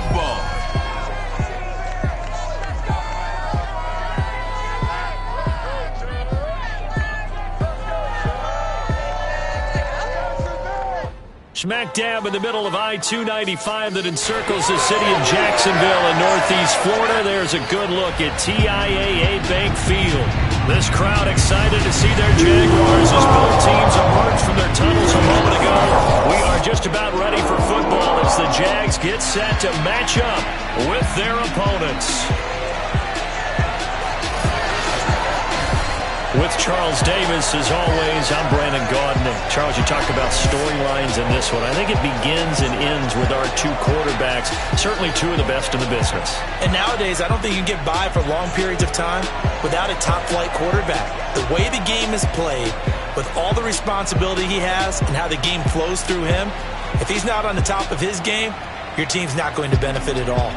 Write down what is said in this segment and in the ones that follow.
football. Smack dab in the middle of I-295 that encircles the city of Jacksonville in northeast Florida. There's a good look at TIAA Bank Field. This crowd excited to see their Jaguars as both teams emerged from their tunnels a moment ago. We are just about ready for football as the Jags get set to match up with their opponents. With Charles Davis, as always, I'm Brandon Gaudin. Charles, you talked about storylines in this one. I think it begins and ends with our two quarterbacks, certainly two of the best in the business. And nowadays, I don't think you can get by for long periods of time without a top-flight quarterback. The way the game is played, with all the responsibility he has and how the game flows through him, if he's not on the top of his game, your team's not going to benefit at all.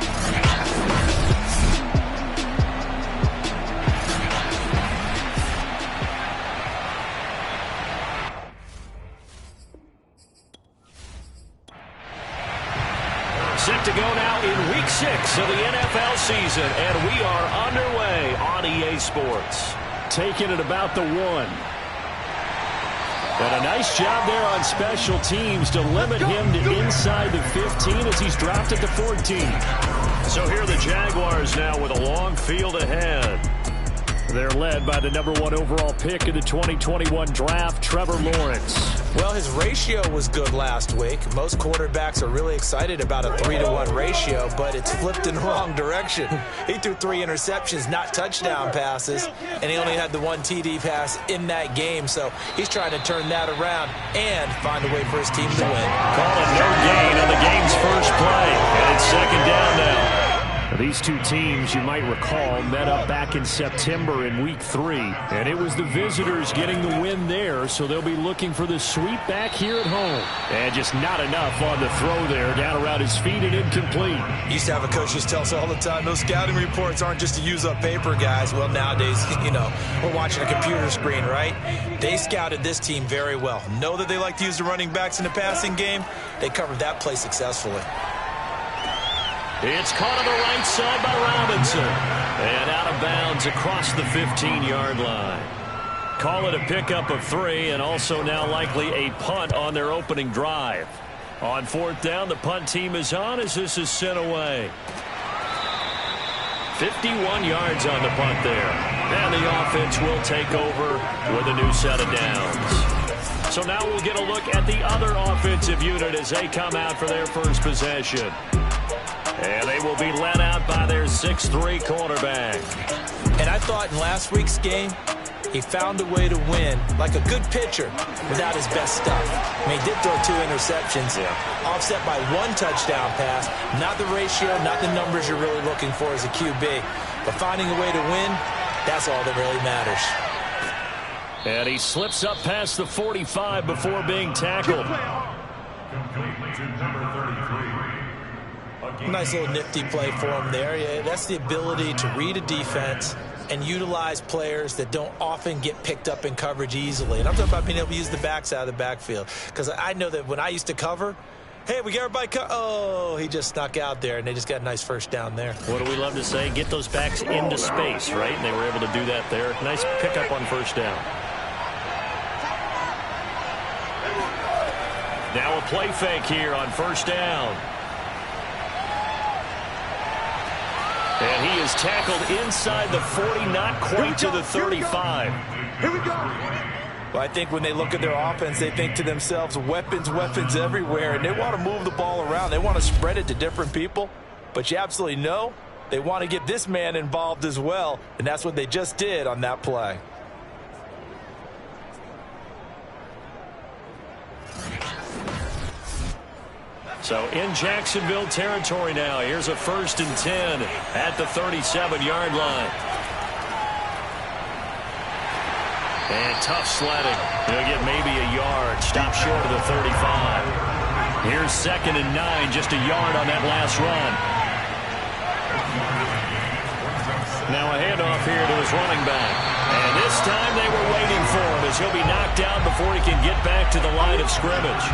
Set to go now in Week 6 of the NFL season, and we are underway on EA Sports. Taking it about the 1. And a nice job there on special teams to limit him to inside the 15 as he's dropped it to 14. So here are the Jaguars now with a long field ahead. They're led by the number 1 overall pick in the 2021 draft, Trevor Lawrence. Well, his ratio was good last week. Most quarterbacks are really excited about a 3-to-1 ratio, but it's flipped in the wrong direction. He threw 3 interceptions, not touchdown passes, and he only had the 1 TD pass in that game. So he's trying to turn that around and find a way for his team to win. Call it no gain on the game's first play, and it's second down now. These two teams, you might recall, met up back in September in Week 3, and it was the visitors getting the win there, so they'll be looking for the sweep back here at home. And just not enough on the throw there, down around his feet and incomplete. Used to have a coach just tell us all the time, those scouting reports aren't just to use up paper, guys. Well, nowadays, we're watching a computer screen, right? They scouted this team very well. Know that they like to use the running backs in the passing game. They covered that play successfully. It's caught on the right side by Robinson. And out of bounds across the 15-yard line. Call it a pickup of 3, and also now likely a punt on their opening drive. On 4th down, the punt team is on as this is sent away. 51 yards on the punt there. And the offense will take over with a new set of downs. So now we'll get a look at the other offensive unit as they come out for their first possession. And they will be led out by their 6'3" quarterback. And I thought in last week's game, he found a way to win like a good pitcher without his best stuff. I mean, he did throw 2 interceptions, offset by 1 touchdown pass. Not the ratio, not the numbers you're really looking for as a QB. But finding a way to win, that's all that really matters. And he slips up past the 45 before being tackled. Nice little nifty play for him there. Yeah, that's the ability to read a defense and utilize players that don't often get picked up in coverage easily. And I'm talking about being able to use the backs out of the backfield. Because I know that when I used to cover, hey, we get everybody oh, he just snuck out there, and they just got a nice first down there. What do we love to say? Get those backs into space, right? And they were able to do that there. Nice pickup on first down. Now a play fake here on first down. And he is tackled inside the 40, not quite to the 35. Here we go. Well, I think when they look at their offense, they think to themselves, weapons, weapons everywhere, and they want to move the ball around. They want to spread it to different people, but you absolutely know they want to get this man involved as well, and that's what they just did on that play. So in Jacksonville territory now. Here's a 1st and 10 at the 37-yard line. And tough sledding. He'll get maybe a yard. Stop short of the 35. Here's 2nd and 9. Just a yard on that last run. Now a handoff here to his running back. And this time they were waiting for him as he'll be knocked down before he can get back to the line of scrimmage.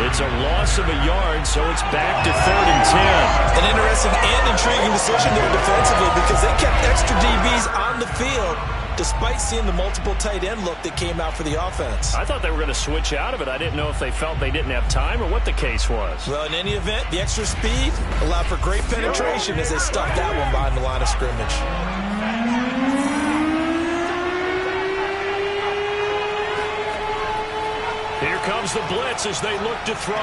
It's a loss of a yard, so it's back to 3rd and 10. An interesting and intriguing decision there defensively because they kept extra DBs on the field despite seeing the multiple tight end look that came out for the offense. I thought they were going to switch out of it. I didn't know if they felt they didn't have time or what the case was. Well, in any event, the extra speed allowed for great penetration as they stuffed that one behind the line of scrimmage. Here comes the blitz as they look to throw.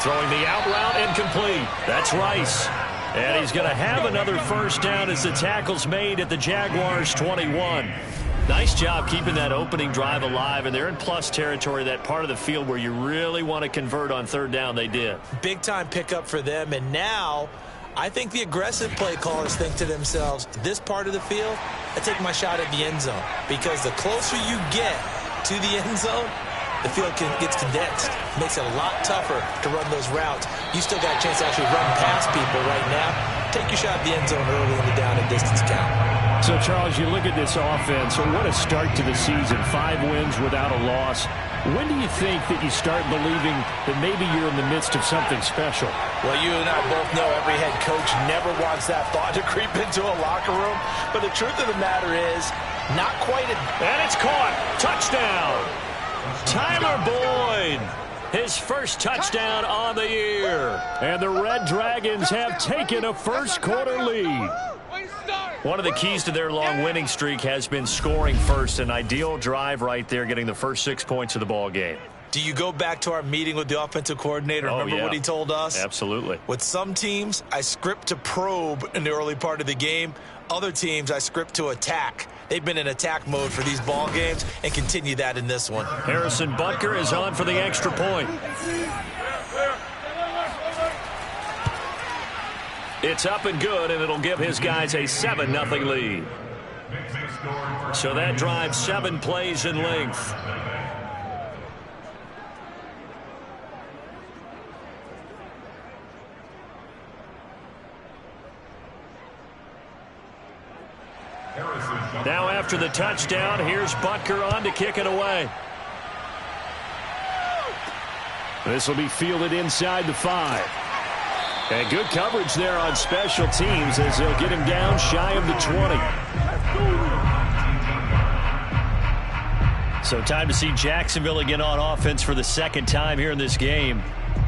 Throwing the out route incomplete. That's Rice. And he's going to have another first down as the tackle's made at the Jaguars 21. Nice job keeping that opening drive alive, and they're in plus territory, that part of the field where you really want to convert on 3rd down. They did. Big-time pickup for them, and now I think the aggressive play callers think to themselves, this part of the field, I take my shot at the end zone, because the closer you get to the end zone, the field gets condensed. Makes it a lot tougher to run those routes. You still got a chance to actually run past people right now. Take your shot at the end zone early in the down and distance count. So, Charles, you look at this offense, and what a start to the season. 5 wins without a loss. When do you think that you start believing that maybe you're in the midst of something special? Well, you and I both know every head coach never wants that thought to creep into a locker room. But the truth of the matter is, not quite. And it's caught. Touchdown. Tyler Boyd, his first touchdown on the year. And the Red Dragons have taken a first-quarter lead. One of the keys to their long winning streak has been scoring first. An ideal drive right there, getting the first 6 points of the ball game. Do you go back to our meeting with the offensive coordinator? Remember what he told us? Absolutely. With some teams, I script to probe in the early part of the game. Other teams, I script to attack. They've been in attack mode for these ball games and continue that in this one. Harrison Butker is on for the extra point. It's up and good, and it'll give his guys a 7-0 lead. So that drives 7 plays in length. Now after the touchdown, here's Butker on to kick it away. This will be fielded inside the 5. And good coverage there on special teams as they'll get him down shy of the 20. So time to see Jacksonville again on offense for the 2nd time here in this game.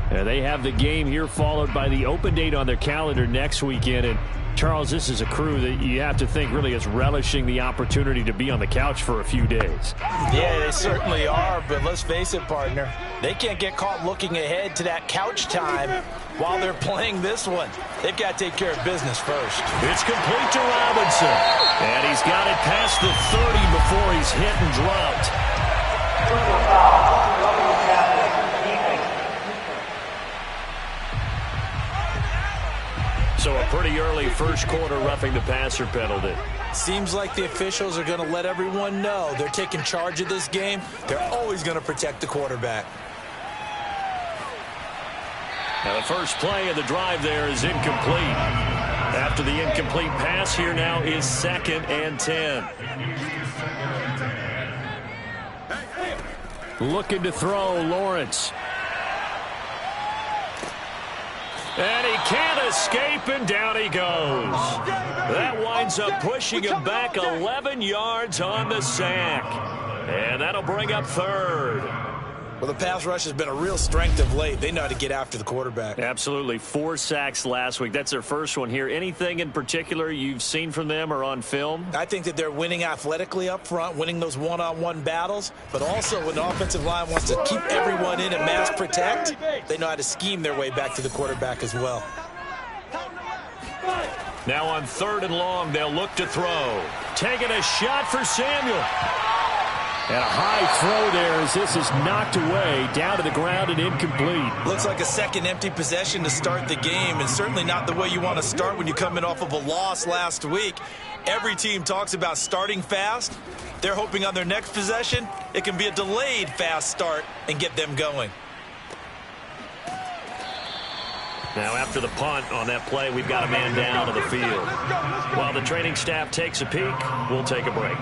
They have the game here followed by the open date on their calendar next weekend. And Charles, this is a crew that you have to think really is relishing the opportunity to be on the couch for a few days. Yeah, they certainly are, but let's face it, partner. They can't get caught looking ahead to that couch time while they're playing this one. They've got to take care of business first. It's complete to Robinson. And he's got it past the 30 before he's hit and dropped. So a pretty early first quarter roughing the passer penalty. Seems like the officials are going to let everyone know they're taking charge of this game. They're always going to protect the quarterback. Now the first play of the drive there is incomplete. After the incomplete pass, here now is 2nd and 10. Looking to throw, Lawrence. And he can't escape, and down he goes. That winds up pushing him back 11 yards on the sack. And that'll bring up 3rd. Well, the pass rush has been a real strength of late. They know how to get after the quarterback. Absolutely. 4 sacks last week. That's their first one here. Anything in particular you've seen from them or on film? I think that they're winning athletically up front, winning those one-on-one battles, but also when the offensive line wants to keep everyone in and mass protect, they know how to scheme their way back to the quarterback as well. Now on 3rd and long, they'll look to throw. Taking a shot for Samuel. And a high throw there as this is knocked away, down to the ground and incomplete. Looks like a second empty possession to start the game, and certainly not the way you want to start when you're coming off of a loss last week. Every team talks about starting fast. They're hoping on their next possession, it can be a delayed fast start and get them going. Now after the punt on that play, we've got a man down on the field. While the training staff takes a peek, we'll take a break.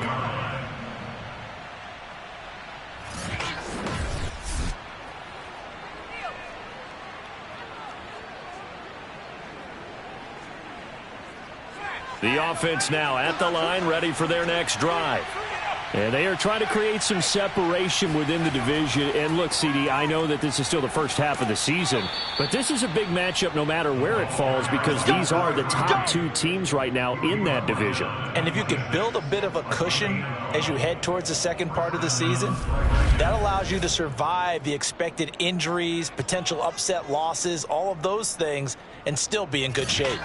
The offense now at the line, ready for their next drive. And they are trying to create some separation within the division. And look, CD, I know that this is still the first half of the season, but this is a big matchup no matter where it falls because these are the top two teams right now in that division. And if you can build a bit of a cushion as you head towards the second part of the season, that allows you to survive the expected injuries, potential upset losses, all of those things, and still be in good shape.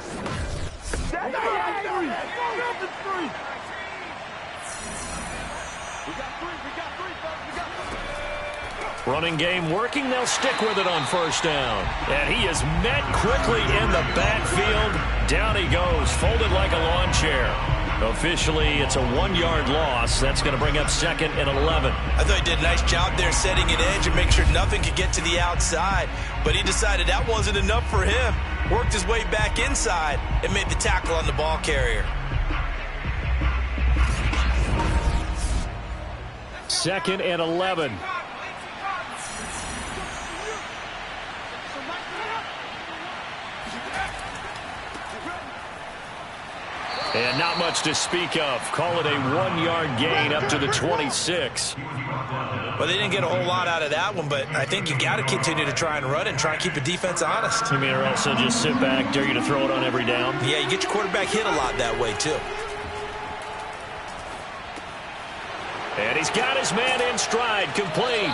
Running game working. They'll stick with it on first down. And he is met quickly in the backfield. Down he goes, folded like a lawn chair. Officially, it's a 1-yard loss. That's going to bring up 2nd and 11. I thought he did a nice job there setting an edge and make sure nothing could get to the outside. But he decided that wasn't enough for him. Worked his way back inside and made the tackle on the ball carrier. 2nd and 11. And not much to speak of. Call it a 1-yard gain up to the 26. Well, they didn't get a whole lot out of that one, but I think you got to continue to try and run and try and keep the defense honest. You mean or else they'll just sit back, dare you to throw it on every down? Yeah, you get your quarterback hit a lot that way, too. And he's got his man in stride, complete.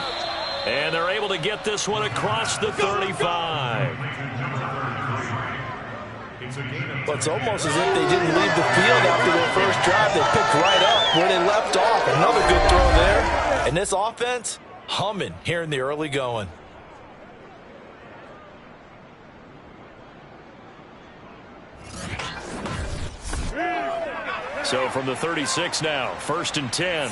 And they're able to get this one across the 35. Well, it's almost as if they didn't leave the field after their first drive. They picked right up where they left off. Another good throw there. And this offense, humming here in the early going. So from the 36 now, 1st and 10.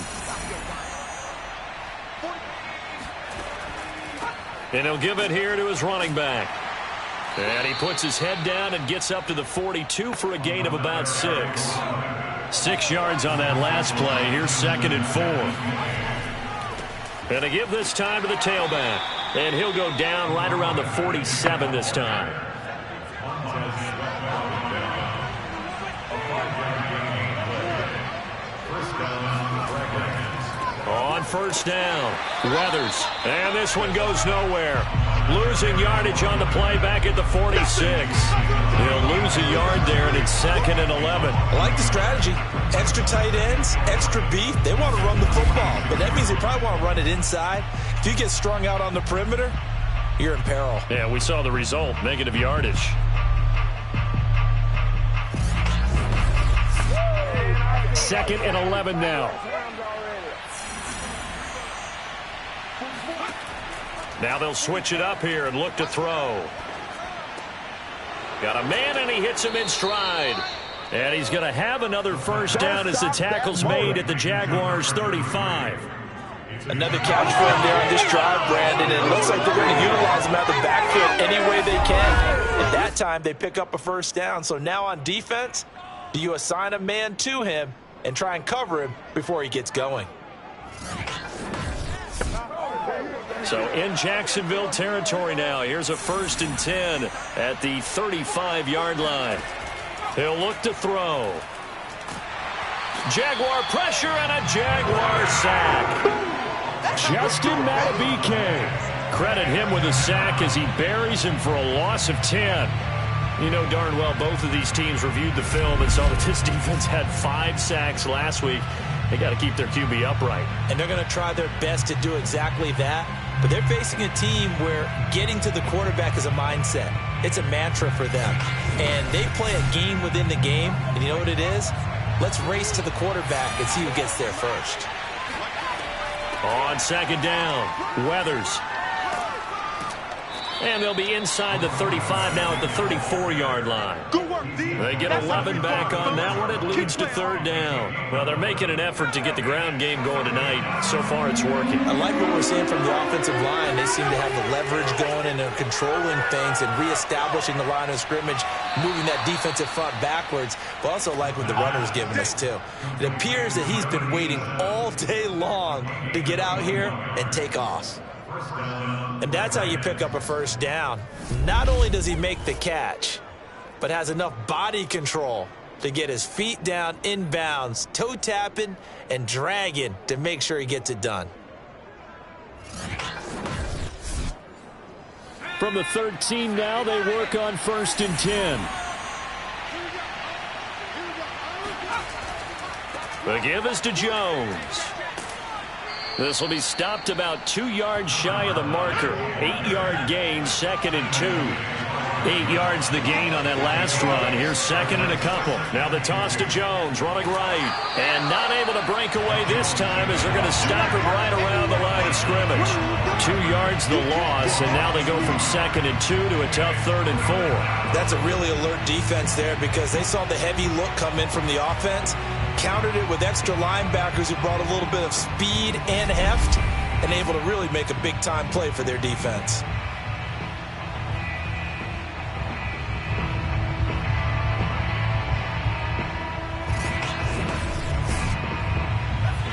And he'll give it here to his running back. And he puts his head down and gets up to the 42 for a gain of about 6. 6 yards on that last play. Here's 2nd and 4. And to give this time to the tailback. And he'll go down right around the 47 this time. On first down, Weathers. And this one goes nowhere. Losing yardage on the play back at the 46. He'll lose a yard there, and it's 2nd and 11. I like the strategy. Extra tight ends, extra beef. They want to run the football, but that means they probably want to run it inside. If you get strung out on the perimeter, you're in peril. Yeah, we saw the result, negative yardage. Second and 11 now. Now they'll switch it up here and look to throw. Got a man, and he hits him in stride. And he's going to have another first down as the tackle's made at the Jaguars' 35. Another catch for him there on this drive, Brandon. And it looks like they're going to utilize him out the backfield any way they can. At that time, they pick up a first down. So now on defense, do you assign a man to him and try and cover him before he gets going? So in Jacksonville territory now. Here's a 1st and 10 at the 35-yard line. He'll look to throw. Jaguar pressure and a Jaguar sack. Justin Matabike. Credit him with a sack as he buries him for a loss of 10. You know darn well both of these teams reviewed the film and saw that this defense had 5 sacks last week. They got to keep their QB upright. And they're going to try their best to do exactly that. But they're facing a team where getting to the quarterback is a mindset. It's a mantra for them. And they play a game within the game. And you know what it is? Let's race to the quarterback and see who gets there first. On 2nd down, Weathers. And they'll be inside the 35 now at the 34-yard line. They get 11 back on that one. It leads to third down. Well, they're making an effort to get the ground game going tonight. So far, it's working. I like what we're seeing from the offensive line. They seem to have the leverage going, and they're controlling things and reestablishing the line of scrimmage, moving that defensive front backwards. But also like what the runner's giving us, too. It appears that he's been waiting all day long to get out here and take off. And that's how you pick up a first down. Not only does he make the catch, but has enough body control to get his feet down inbounds, toe tapping and dragging to make sure he gets it done. From the 13 now, they work on 1st and 10. The give is to Jones. This will be stopped about 2 yards shy of the marker. 8-yard gain, 2nd and 2. 8 yards the gain on that last run. Here's 2nd and a couple. Now the toss to Jones, running right. And not able to break away this time as they're going to stop him right around the line of scrimmage. 2 yards the loss, and now they go from 2nd and 2 to a tough 3rd and 4. That's a really alert defense there because they saw the heavy look come in from the offense, countered it with extra linebackers who brought a little bit of speed and heft, and able to really make a big-time play for their defense.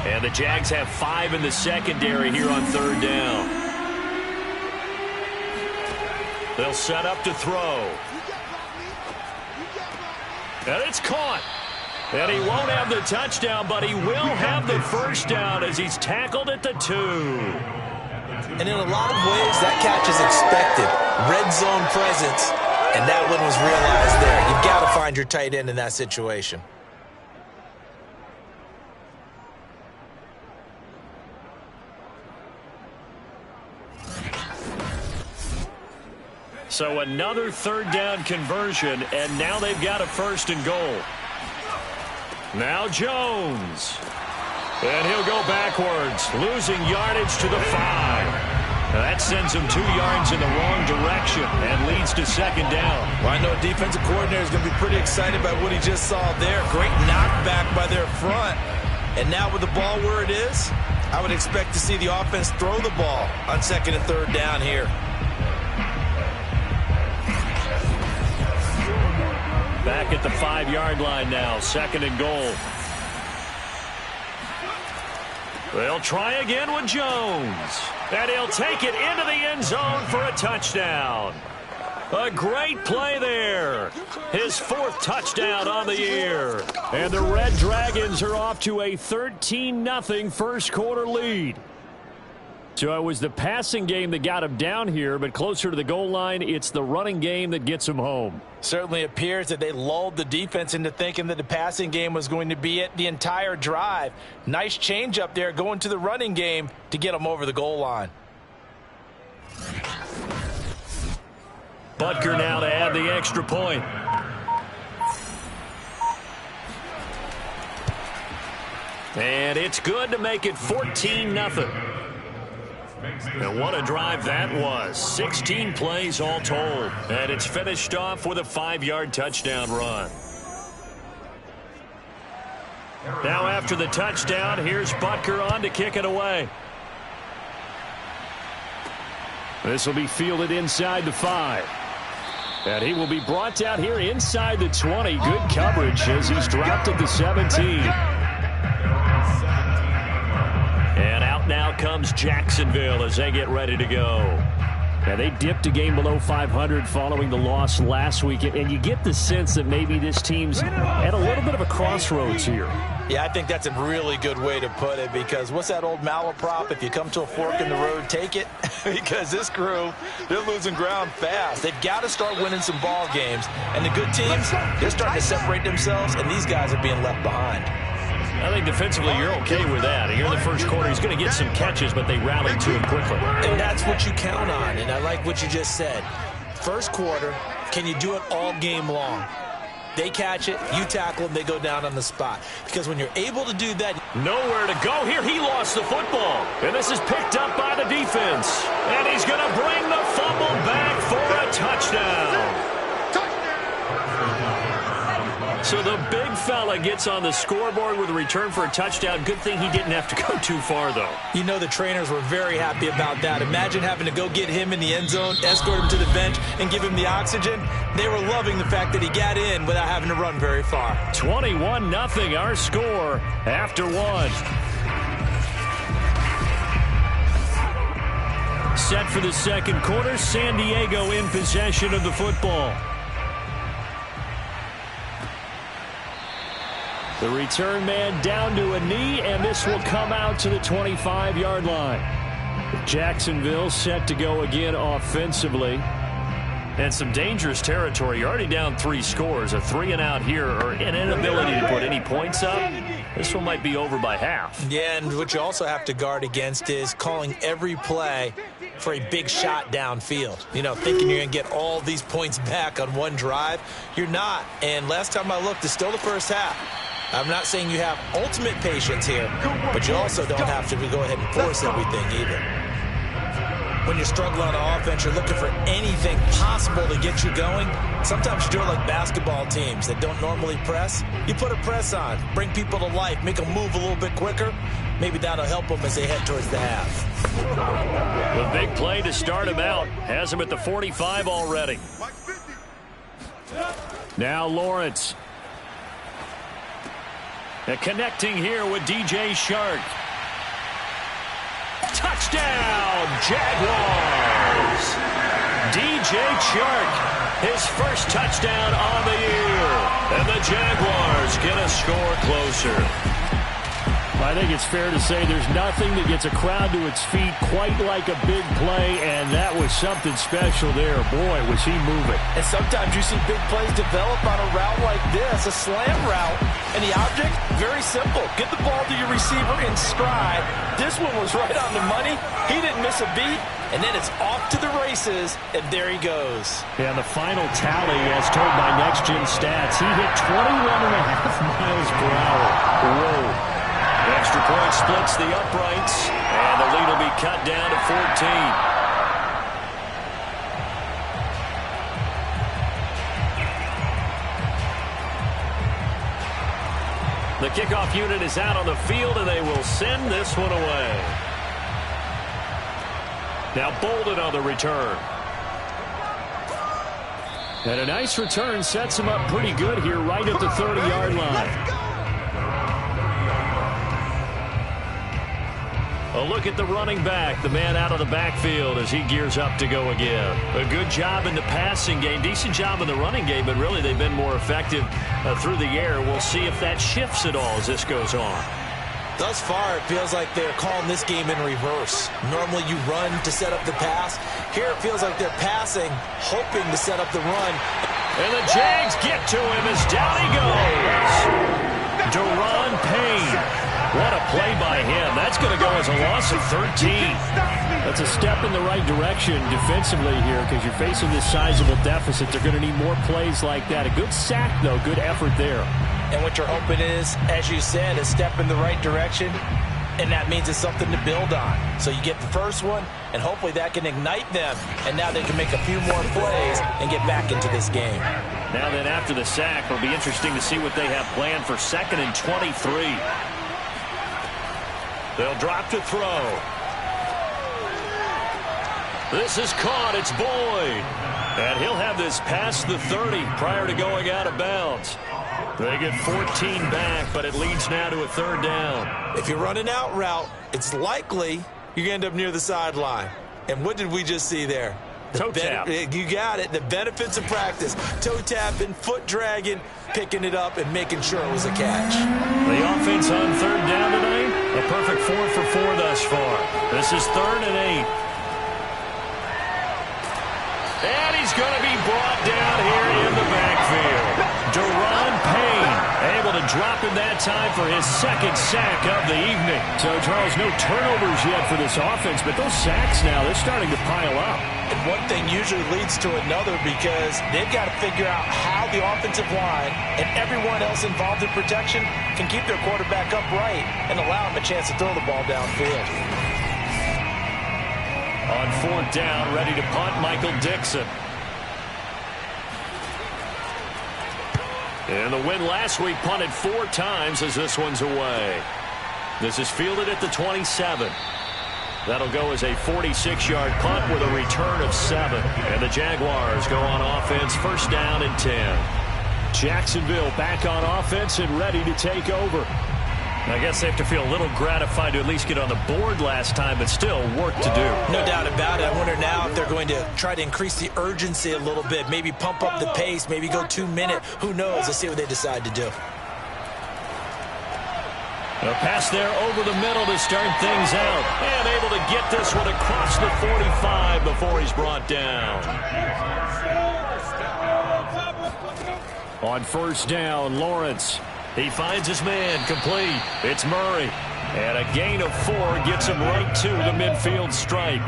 And the Jags have 5 in the secondary here on 3rd down. They'll set up to throw. And it's caught. And he won't have the touchdown, but he will have the first down as he's tackled at the 2. And in a lot of ways, that catch is expected. Red zone presence, and that one was realized there. You've got to find your tight end in that situation. So another 3rd down conversion, and now they've got a 1st and goal. Now Jones. And he'll go backwards, losing yardage to the 5. Now that sends him 2 yards in the wrong direction and leads to 2nd down. Well, I know defensive coordinator is going to be pretty excited by what he just saw there. Great knockback by their front. And now with the ball where it is, I would expect to see the offense throw the ball on 2nd and 3rd down here. Back at the 5-yard line now, 2nd and goal. They'll try again with Jones. And he'll take it into the end zone for a touchdown. A great play there. His 4th touchdown on the year. And the Red Dragons are off to a 13-0 first quarter lead. So it was the passing game that got him down here, but closer to the goal line, it's the running game that gets him home. Certainly appears that they lulled the defense into thinking that the passing game was going to be it the entire drive. Nice change up there going to the running game to get them over the goal line. Butker now to add the extra point. And it's good to make it 14-0. And what a drive that was. 16 plays all told. And it's finished off with a 5-yard touchdown run. Now after the touchdown, here's Butker on to kick it away. This will be fielded inside the 5. And he will be brought down here inside the 20. Good coverage as he's dropped at the 17. And out now comes Jacksonville as they get ready to go. And they dipped a game below 500 following the loss last week. And you get the sense that maybe this team's at a little bit of a crossroads here. Yeah, I think that's a really good way to put it because what's that old malaprop? If you come to a fork in the road, take it. Because this crew, they're losing ground fast. They've got to start winning some ball games. And the good teams, they're starting to separate themselves, and these guys are being left behind. I think defensively you're okay with that. Here in the first quarter, he's going to get some catches, but they rallied to him quickly. And that's what you count on, and I like what you just said. First quarter, can you do it all game long? They catch it, you tackle them, they go down on the spot. Because when you're able to do that... Nowhere to go here. He lost the football. And this is picked up by the defense. And he's going to bring the fumble back for a touchdown. So the big fella gets on the scoreboard with a return for a touchdown. Good thing he didn't have to go too far, though. You know the trainers were very happy about that. Imagine having to go get him in the end zone, escort him to the bench, and give him the oxygen. They were loving the fact that he got in without having to run very far. 21-0, our score after one. Set for the second quarter. San Diego in possession of the football. The return man down to a knee, and this will come out to the 25-yard line. Jacksonville set to go again offensively. And some dangerous territory. You're already down 3 scores. A 3-and-out here, or an inability to put any points up. This one might be over by half. Yeah, and what you also have to guard against is calling every play for a big shot downfield. You know, thinking you're going to get all these points back on one drive. You're not. And last time I looked, it's still the first half. I'm not saying you have ultimate patience here, but you also don't have to go ahead and force everything either. When you're struggling on offense, you're looking for anything possible to get you going. Sometimes you do it like basketball teams that don't normally press. You put a press on, bring people to life, make them move a little bit quicker. Maybe that'll help them as they head towards the half. The big play to start him out. Has him at the 45 already. Now Lawrence. Connecting here with DJ Shark. Touchdown, Jaguars! DJ Shark, his first touchdown on the year. And the Jaguars get a score closer. I think it's fair to say there's nothing that gets a crowd to its feet quite like a big play, and that was something special there. Boy, was he moving. And sometimes you see big plays develop on a route like this, a slam route, and the object, very simple. Get the ball to your receiver in stride. This one was right on the money. He didn't miss a beat, and then it's off to the races, and there he goes. Yeah, the final tally, as told by Next Gen Stats, he hit 21.5 miles per hour. Whoa. Extra point splits the uprights, and the lead will be cut down to 14. The kickoff unit is out on the field, and they will send this one away. Now Bolden on the return. And a nice return sets him up pretty good here right at the 30-yard line. A look at the running back, the man out of the backfield as he gears up to go again. A good job in the passing game, decent job in the running game, but really they've been more effective through the air. We'll see if that shifts at all as this goes on. Thus far, it feels like they're calling this game in reverse. Normally you run to set up the pass. Here it feels like they're passing, hoping to set up the run. And the Jags get to him as down he goes. Deron Payne. What a play by him. That's going to go as a loss of 13. That's a step in the right direction defensively here because you're facing this sizable deficit. They're going to need more plays like that. A good sack, though. Good effort there. And what you're hoping is, as you said, a step in the right direction, and that means it's something to build on. So you get the first one, and hopefully that can ignite them, and now they can make a few more plays and get back into this game. Now then, after the sack, it'll be interesting to see what they have planned for 2nd and 23. They'll drop to throw. This is caught. It's Boyd. And he'll have this past the 30 prior to going out of bounds. They get 14 back, but it leads now to a 3rd down. If you're running out route, it's likely you're going to end up near the sideline. And what did we just see there? Toe tap. You got it. The benefits of practice. Toe tapping, foot dragging, picking it up, and making sure it was a catch. The offense on 3rd down tonight. A perfect 4 for 4 thus far. This is 3rd and 8. And he's going to be brought down here in the backfield. Deron Payne able to a drop in that time for his second sack of the evening. So, Charles, no turnovers yet for this offense, but those sacks now, they're starting to pile up. And one thing usually leads to another because they've got to figure out how the offensive line and everyone else involved in protection can keep their quarterback upright and allow him a chance to throw the ball downfield. On fourth down, ready to punt, Michael Dixon. And the win last week punted 4 times as this one's away. This is fielded at the 27. That'll go as a 46-yard punt with a return of 7. And the Jaguars go on offense, first down and 10. Jacksonville back on offense and ready to take over. I guess they have to feel a little gratified to at least get on the board last time, but still work to do. No doubt about it. I wonder now if they're going to try to increase the urgency a little bit, maybe pump up the pace, maybe go 2-minute. Who knows? Let's see what they decide to do. A pass there over the middle to start things out. And able to get this one across the 45 before he's brought down. On first down, Lawrence. He finds his man complete. It's Murray. And a gain of 4 gets him right to the midfield stripe.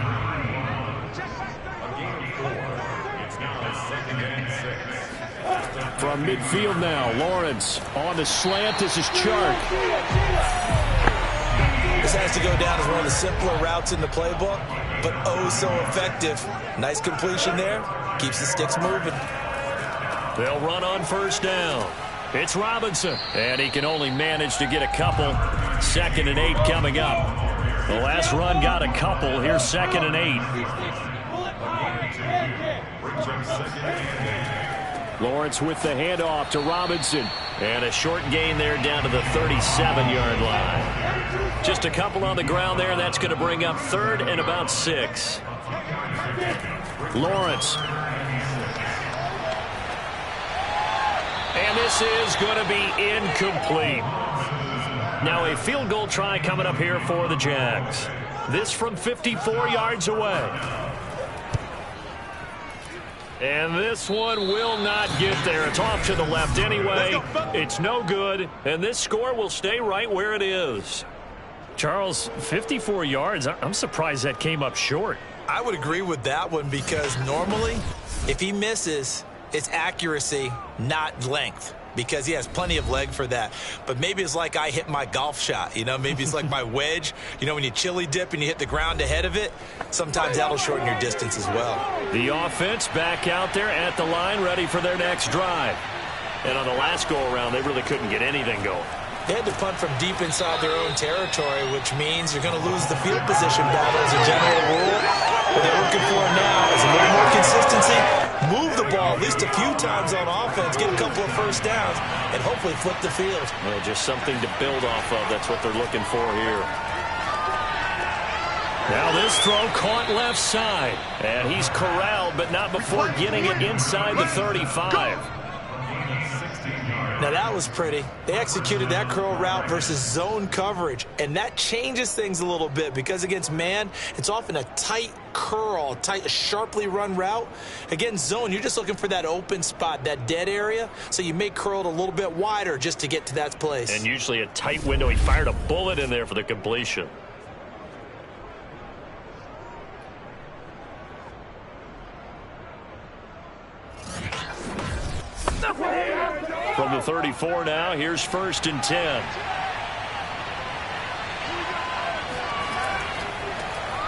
From midfield now, Lawrence on the slant. This is Chark. This has to go down as one of the simpler routes in the playbook, but oh so effective. Nice completion there. Keeps the sticks moving. They'll run on first down. It's Robinson, and he can only manage to get a couple. 2nd and 8 coming up. The last run got a couple. Here's 2nd and 8. Lawrence with the handoff to Robinson. And a short gain there down to the 37-yard line. Just a couple on the ground there. That's going to bring up 3rd and about 6. Lawrence. And this is going to be incomplete. Now a field goal try coming up here for the Jags. This from 54 yards away. And this one will not get there. It's off to the left anyway. It's no good. And this score will stay right where it is. Charles, 54 yards. I'm surprised that came up short. I would agree with that one because normally if he misses, it's accuracy, not length, because he has plenty of leg for that. But maybe it's like I hit my golf shot, you know, maybe it's like my wedge. You know, when you chili dip and you hit the ground ahead of it, sometimes that'll shorten your distance as well. The offense back out there at the line, ready for their next drive. And on the last go-around, they really couldn't get anything going. They had to punt from deep inside their own territory, which means you're going to lose the field position battle as a general rule. What they're looking for now is a little more consistency, move the ball at least a few times on offense, get a couple of first downs, and hopefully flip the field. Well, just something to build off of. That's what they're looking for here. Now this throw caught left side. And he's corralled, but not before getting it inside the 35. Now that was pretty. They executed that curl route versus zone coverage, and that changes things a little bit because against man, it's often a tight curl, tight, sharply run route. Against zone, you're just looking for that open spot, that dead area, so you may curl it a little bit wider just to get to that place. And usually a tight window. He fired a bullet in there for the completion. From the 34 now, here's 1st and 10.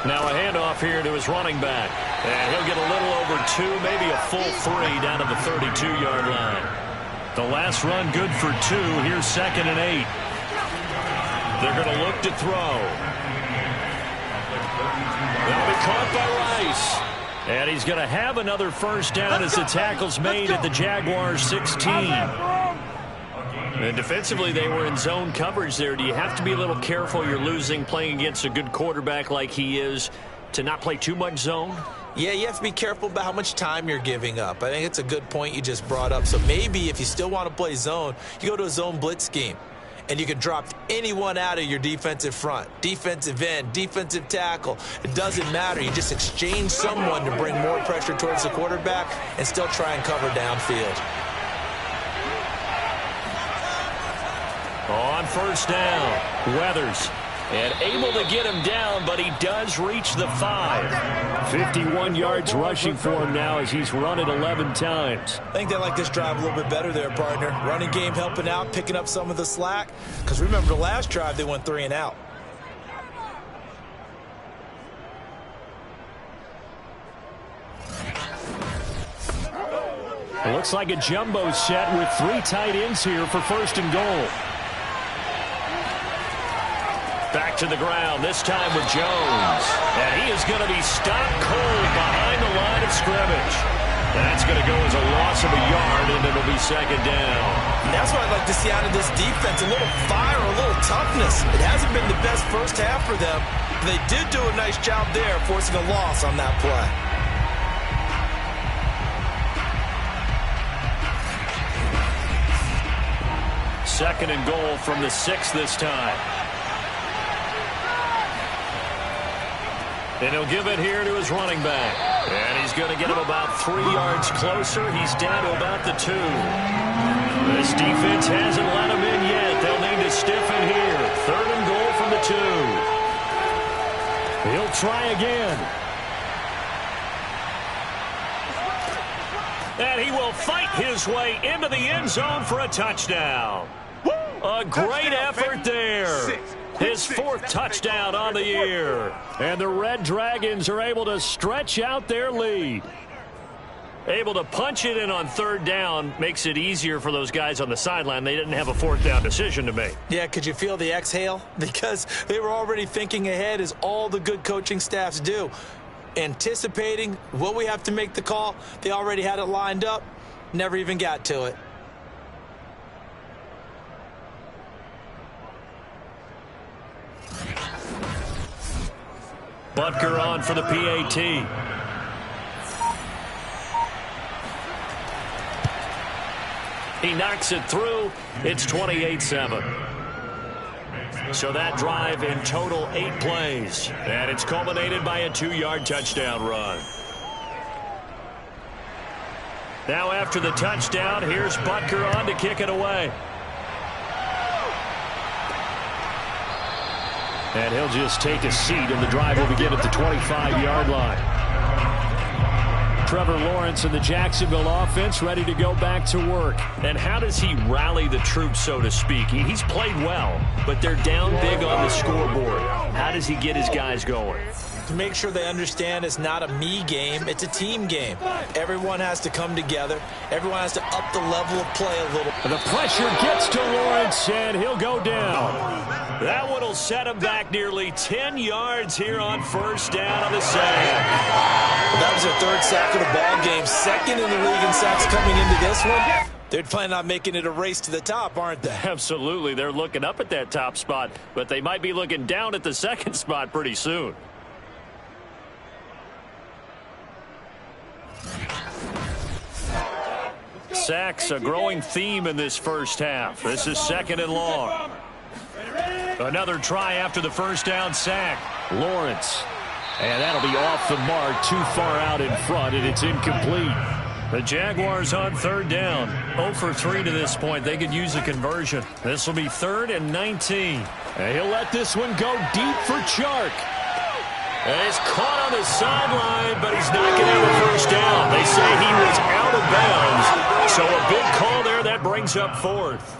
Now a handoff here to his running back. And he'll get a little over 2, maybe a full 3 down to the 32-yard line. The last run good for 2. Here's 2nd and 8. They're going to look to throw. That'll be caught by Rice. And he's going to have another first down as the tackle's made at the Jaguars 16. And defensively, they were in zone coverage there. Do you have to be a little careful? You're losing, playing against a good quarterback like he is, to not play too much zone? Yeah, you have to be careful about how much time you're giving up. I think it's a good point you just brought up. So maybe if you still want to play zone, you go to a zone blitz scheme. And you can drop anyone out of your defensive front, defensive end, defensive tackle. It doesn't matter. You just exchange someone to bring more pressure towards the quarterback and still try and cover downfield. On first down, Weathers. And able to get him down, but he does reach the 5. 51 yards rushing for him now as he's run it 11 times. I think they like this drive a little bit better there, partner. Running game helping out, picking up some of the slack. Because remember, the last drive, they went 3 and out. It looks like a jumbo set with 3 tight ends here for first and goal. Back to the ground, this time with Jones. And he is going to be stopped cold behind the line of scrimmage. That's going to go as a loss of a yard, and it'll be second down. And that's what I'd like to see out of this defense, a little fire, a little toughness. It hasn't been the best first half for them. They did do a nice job there, forcing a loss on that play. Second and goal from the 6 this time. And he'll give it here to his running back. And he's going to get him about 3 yards closer. He's down to about the 2. This defense hasn't let him in yet. They'll need to stiffen here. Third and goal from the 2. He'll try again. And he will fight his way into the end zone for a touchdown. A great effort there. His 4th touchdown on the year. And the Red Dragons are able to stretch out their lead. Able to punch it in on 3rd down makes it easier for those guys on the sideline. They didn't have a 4th down decision to make. Yeah, could you feel the exhale? Because they were already thinking ahead, as all the good coaching staffs do. Anticipating, will we have to make the call? They already had it lined up. Never even got to it. Butker on for the PAT. He knocks it through. It's 28-7. So that drive in total 8 plays. And it's culminated by a 2-yard touchdown run. Now after the touchdown, here's Butker on to kick it away. And he'll just take a seat, and the drive will begin at the 25-yard line. Trevor Lawrence and the Jacksonville offense ready to go back to work. And how does he rally the troops, so to speak? He's played well, but they're down big on the scoreboard. How does he get his guys going? To make sure they understand it's not a me game, it's a team game. Everyone has to come together. Everyone has to up the level of play a little. The pressure gets to Lawrence, and he'll go down. That one will set him back nearly 10 yards here on first down on the sack. Well, that was their 3rd sack of the ball game. 2nd in the league in sacks coming into this one. They're planning on making it a race to the top, aren't they? Absolutely. They're looking up at that top spot, but they might be looking down at the 2nd spot pretty soon. Sacks, a growing theme in this first half. This is 2nd and long. Another try after the first down sack. Lawrence. And that'll be off the mark, too far out in front, and it's incomplete. The Jaguars on 3rd down. 0 for 3 to this point. They could use a conversion. This will be 3rd and 19. And he'll let this one go deep for Chark. And he's caught on the sideline, but he's not going to have a first down. They say he was out of bounds. So a big call there that brings up 4th.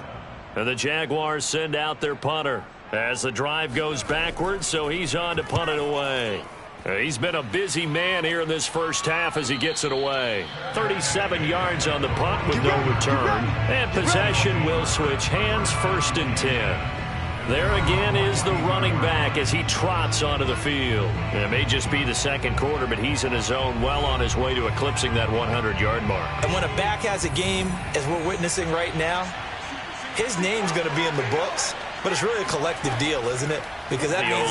And the Jaguars send out their punter as the drive goes backwards, so he's on to punt it away. He's been a busy man here in this first half as he gets it away. 37 yards on the punt with no return. And possession will switch hands, 1st and 10. There again is the running back as he trots onto the field. It may just be the 2nd quarter, but he's in his zone, well on his way to eclipsing that 100-yard mark. And when a back has a game, as we're witnessing right now, his name's going to be in the books. But it's really a collective deal, isn't it? Because that means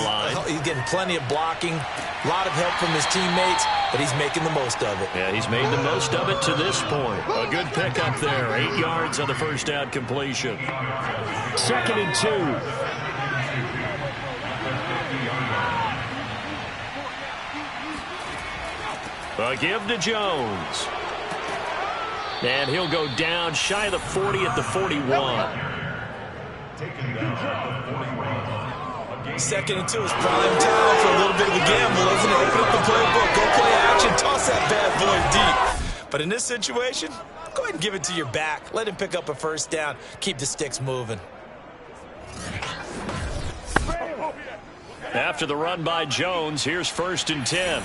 he's getting plenty of blocking, a lot of help from his teammates, but he's making the most of it. Yeah, he's made the most of it to this point. A good pickup there. 8 yards on the first down completion. 2nd and 2. A give to Jones. And he'll go down shy of the 40 at the 41. Second and 2 is prime time for a little bit of a gamble, isn't it? Open up the playbook, go play action, toss that bad boy deep. But in this situation, go ahead and give it to your back. Let him pick up a first down. Keep the sticks moving. After the run by Jones, here's 1st and 10.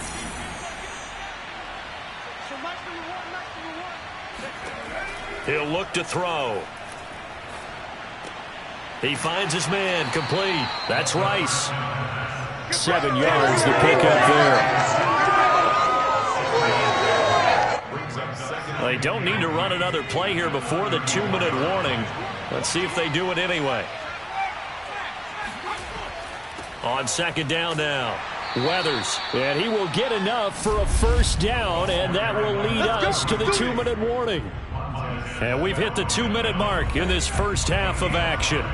He'll look to throw. He finds his man, complete. That's Rice. 7 yards to pick up there. They don't need to run another play here before the 2-minute warning. Let's see if they do it anyway. On 2nd down now, Weathers. And he will get enough for a first down, and that will lead us to the 2-minute warning. And we've hit the 2-minute mark in this first half of action.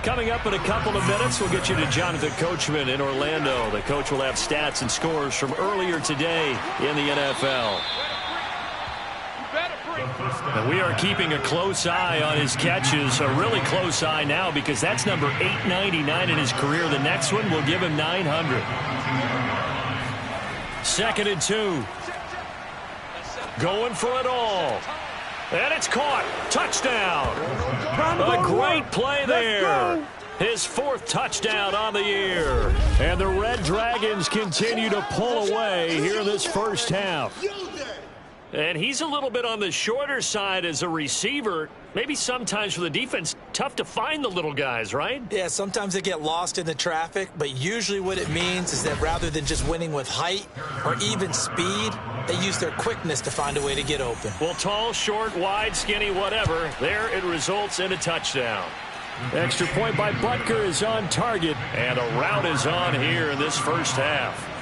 Coming up in a couple of minutes, we'll get you to Jonathan Coachman in Orlando. The coach will have stats and scores from earlier today in the NFL. And we are keeping a close eye on his catches, a really close eye now because that's number 899 in his career. The next one will give him 900. 2nd and 2. Going for it all. And it's caught. Touchdown. A great play there. His 4th touchdown on the year. And the Red Dragons continue to pull away here in this first half. And he's a little bit on the shorter side as a receiver. Maybe sometimes for the defense, tough to find the little guys, right? Yeah, sometimes they get lost in the traffic, but usually what it means is that rather than just winning with height or even speed, they use their quickness to find a way to get open. Well, tall, short, wide, skinny, whatever, there it results in a touchdown. Extra point by Butker is on target, and a route is on here in this first half.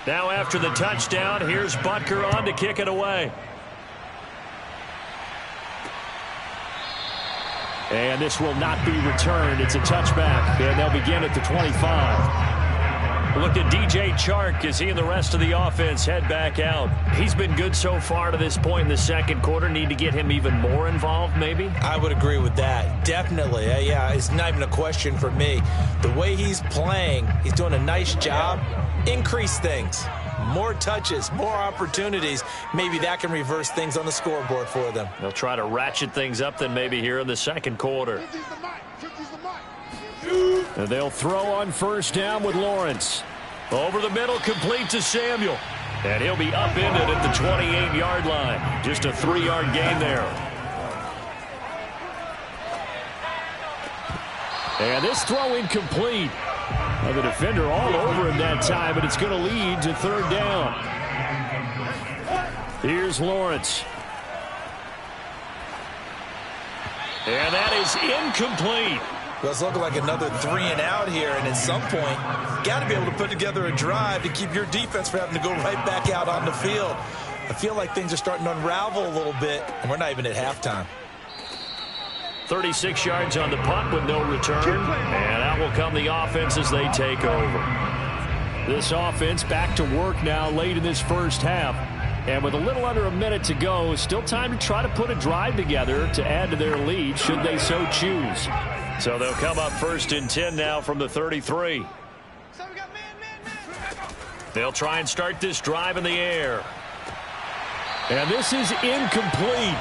Now after the touchdown, here's Butker on to kick it away. And this will not be returned. It's a touchback, and they'll begin at the 25. Look at DJ Chark as he and the rest of the offense head back out. He's been good so far to this point in the second quarter. Need to get him even more involved, maybe? I would agree with that. Definitely. Yeah, it's not even a question for me. The way he's playing, he's doing a nice job. Increase things. More touches, more opportunities. Maybe that can reverse things on the scoreboard for them. They'll try to ratchet things up then maybe here in the second quarter. And they'll throw on first down with Lawrence. Over the middle, complete to Samuel. And he'll be upended at the 28-yard line. Just a 3-yard gain there. And this throw incomplete. And the defender all over him that time, but it's going to lead to 3rd down. Here's Lawrence. And that is incomplete. Well, it's looking like another 3 and out here, and at some point, got to be able to put together a drive to keep your defense from having to go right back out on the field. I feel like things are starting to unravel a little bit, and we're not even at halftime. 36 yards on the punt with no return, and out will come the offense as they take over. This offense back to work now late in this first half, and with a little under a minute to go, still time to try to put a drive together to add to their lead should they so choose. So they'll come up 1st and 10 now from the 33. They'll try and start this drive in the air. And this is incomplete.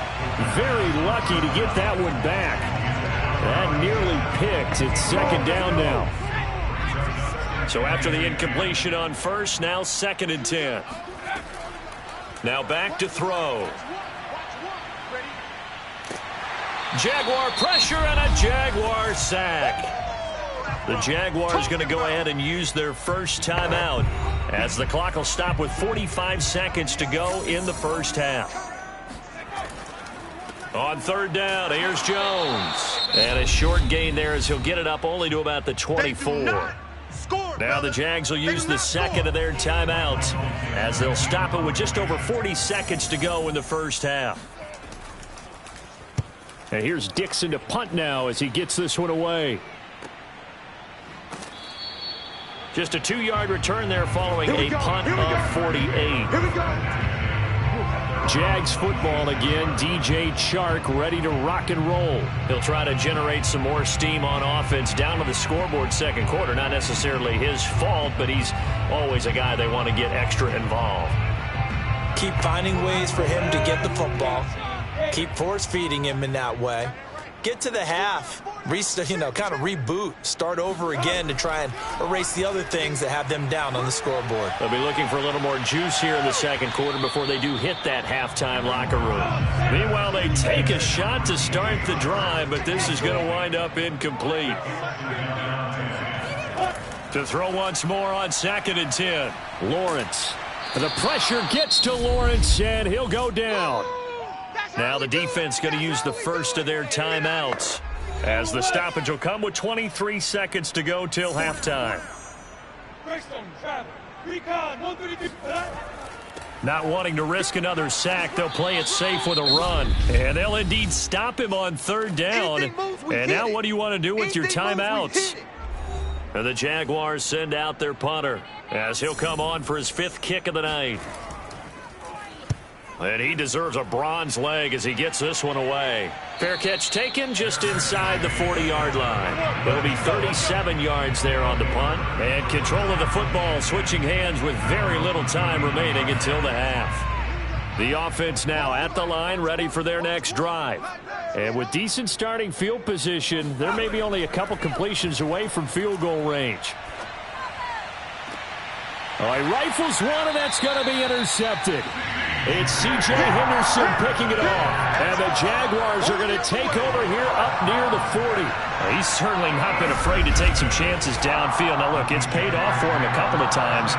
Very lucky to get that one back. That nearly picked. It's 2nd down now. So after the incompletion on first, now 2nd and 10. Now back to throw. Jaguar pressure and a Jaguar sack. The Jaguars going to go ahead and use their first timeout as the clock will stop with 45 seconds to go in the first half. On 3rd down, here's Jones. And a short gain there as he'll get it up only to about the 24. Now the Jags will use the second of their timeouts as they'll stop it with just over 40 seconds to go in the first half. And here's Dixon to punt now as he gets this one away. Just a 2-yard return there following a punt of 48. Jags football again. DJ Chark ready to rock and roll. He'll try to generate some more steam on offense down to the scoreboard second quarter. Not necessarily his fault, but he's always a guy they want to get extra involved. Keep finding ways for him to get the football. Keep force-feeding him in that way. Get to the half, kind of reboot, start over again to try and erase the other things that have them down on the scoreboard. They'll be looking for a little more juice here in the second quarter before they do hit that halftime locker room. Meanwhile, they take a shot to start the drive, but this is going to wind up incomplete. To throw once more on 2nd and 10. Lawrence. The pressure gets to Lawrence, and he'll go down. Now the defense going to use the first of their timeouts, as the stoppage will come with 23 seconds to go till halftime. Not wanting to risk another sack, they'll play it safe with a run. And they'll indeed stop him on 3rd down. And now what do you want to do with your timeouts? And the Jaguars send out their punter, as he'll come on for his 5th kick of the night. And he deserves a bronze leg as he gets this one away. Fair catch taken just inside the 40-yard line. It'll be 37 yards there on the punt. And control of the football switching hands with very little time remaining until the half. The offense now at the line, ready for their next drive. And with decent starting field position, they're maybe only a couple completions away from field goal range. Oh, he rifles one, and that's going to be intercepted. It's C.J. Henderson picking it off. And the Jaguars are going to take over here up near the 40. Well, he's certainly not been afraid to take some chances downfield. Now, look, it's paid off for him a couple of times.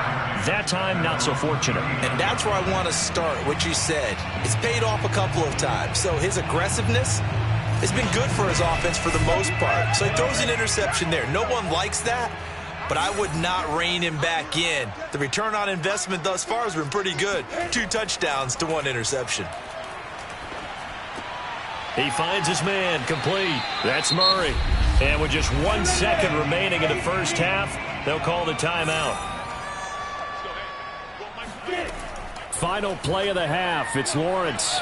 That time, not so fortunate. And that's where I want to start, what you said. It's paid off a couple of times. So his aggressiveness has been good for his offense for the most part. So he throws an interception there. No one likes that. But I would not rein him back in. The return on investment thus far has been pretty good. 2 touchdowns to 1 interception. He finds his man, complete. That's Murray. And with just 1 second remaining in the first half, they'll call the timeout. Final play of the half. It's Lawrence.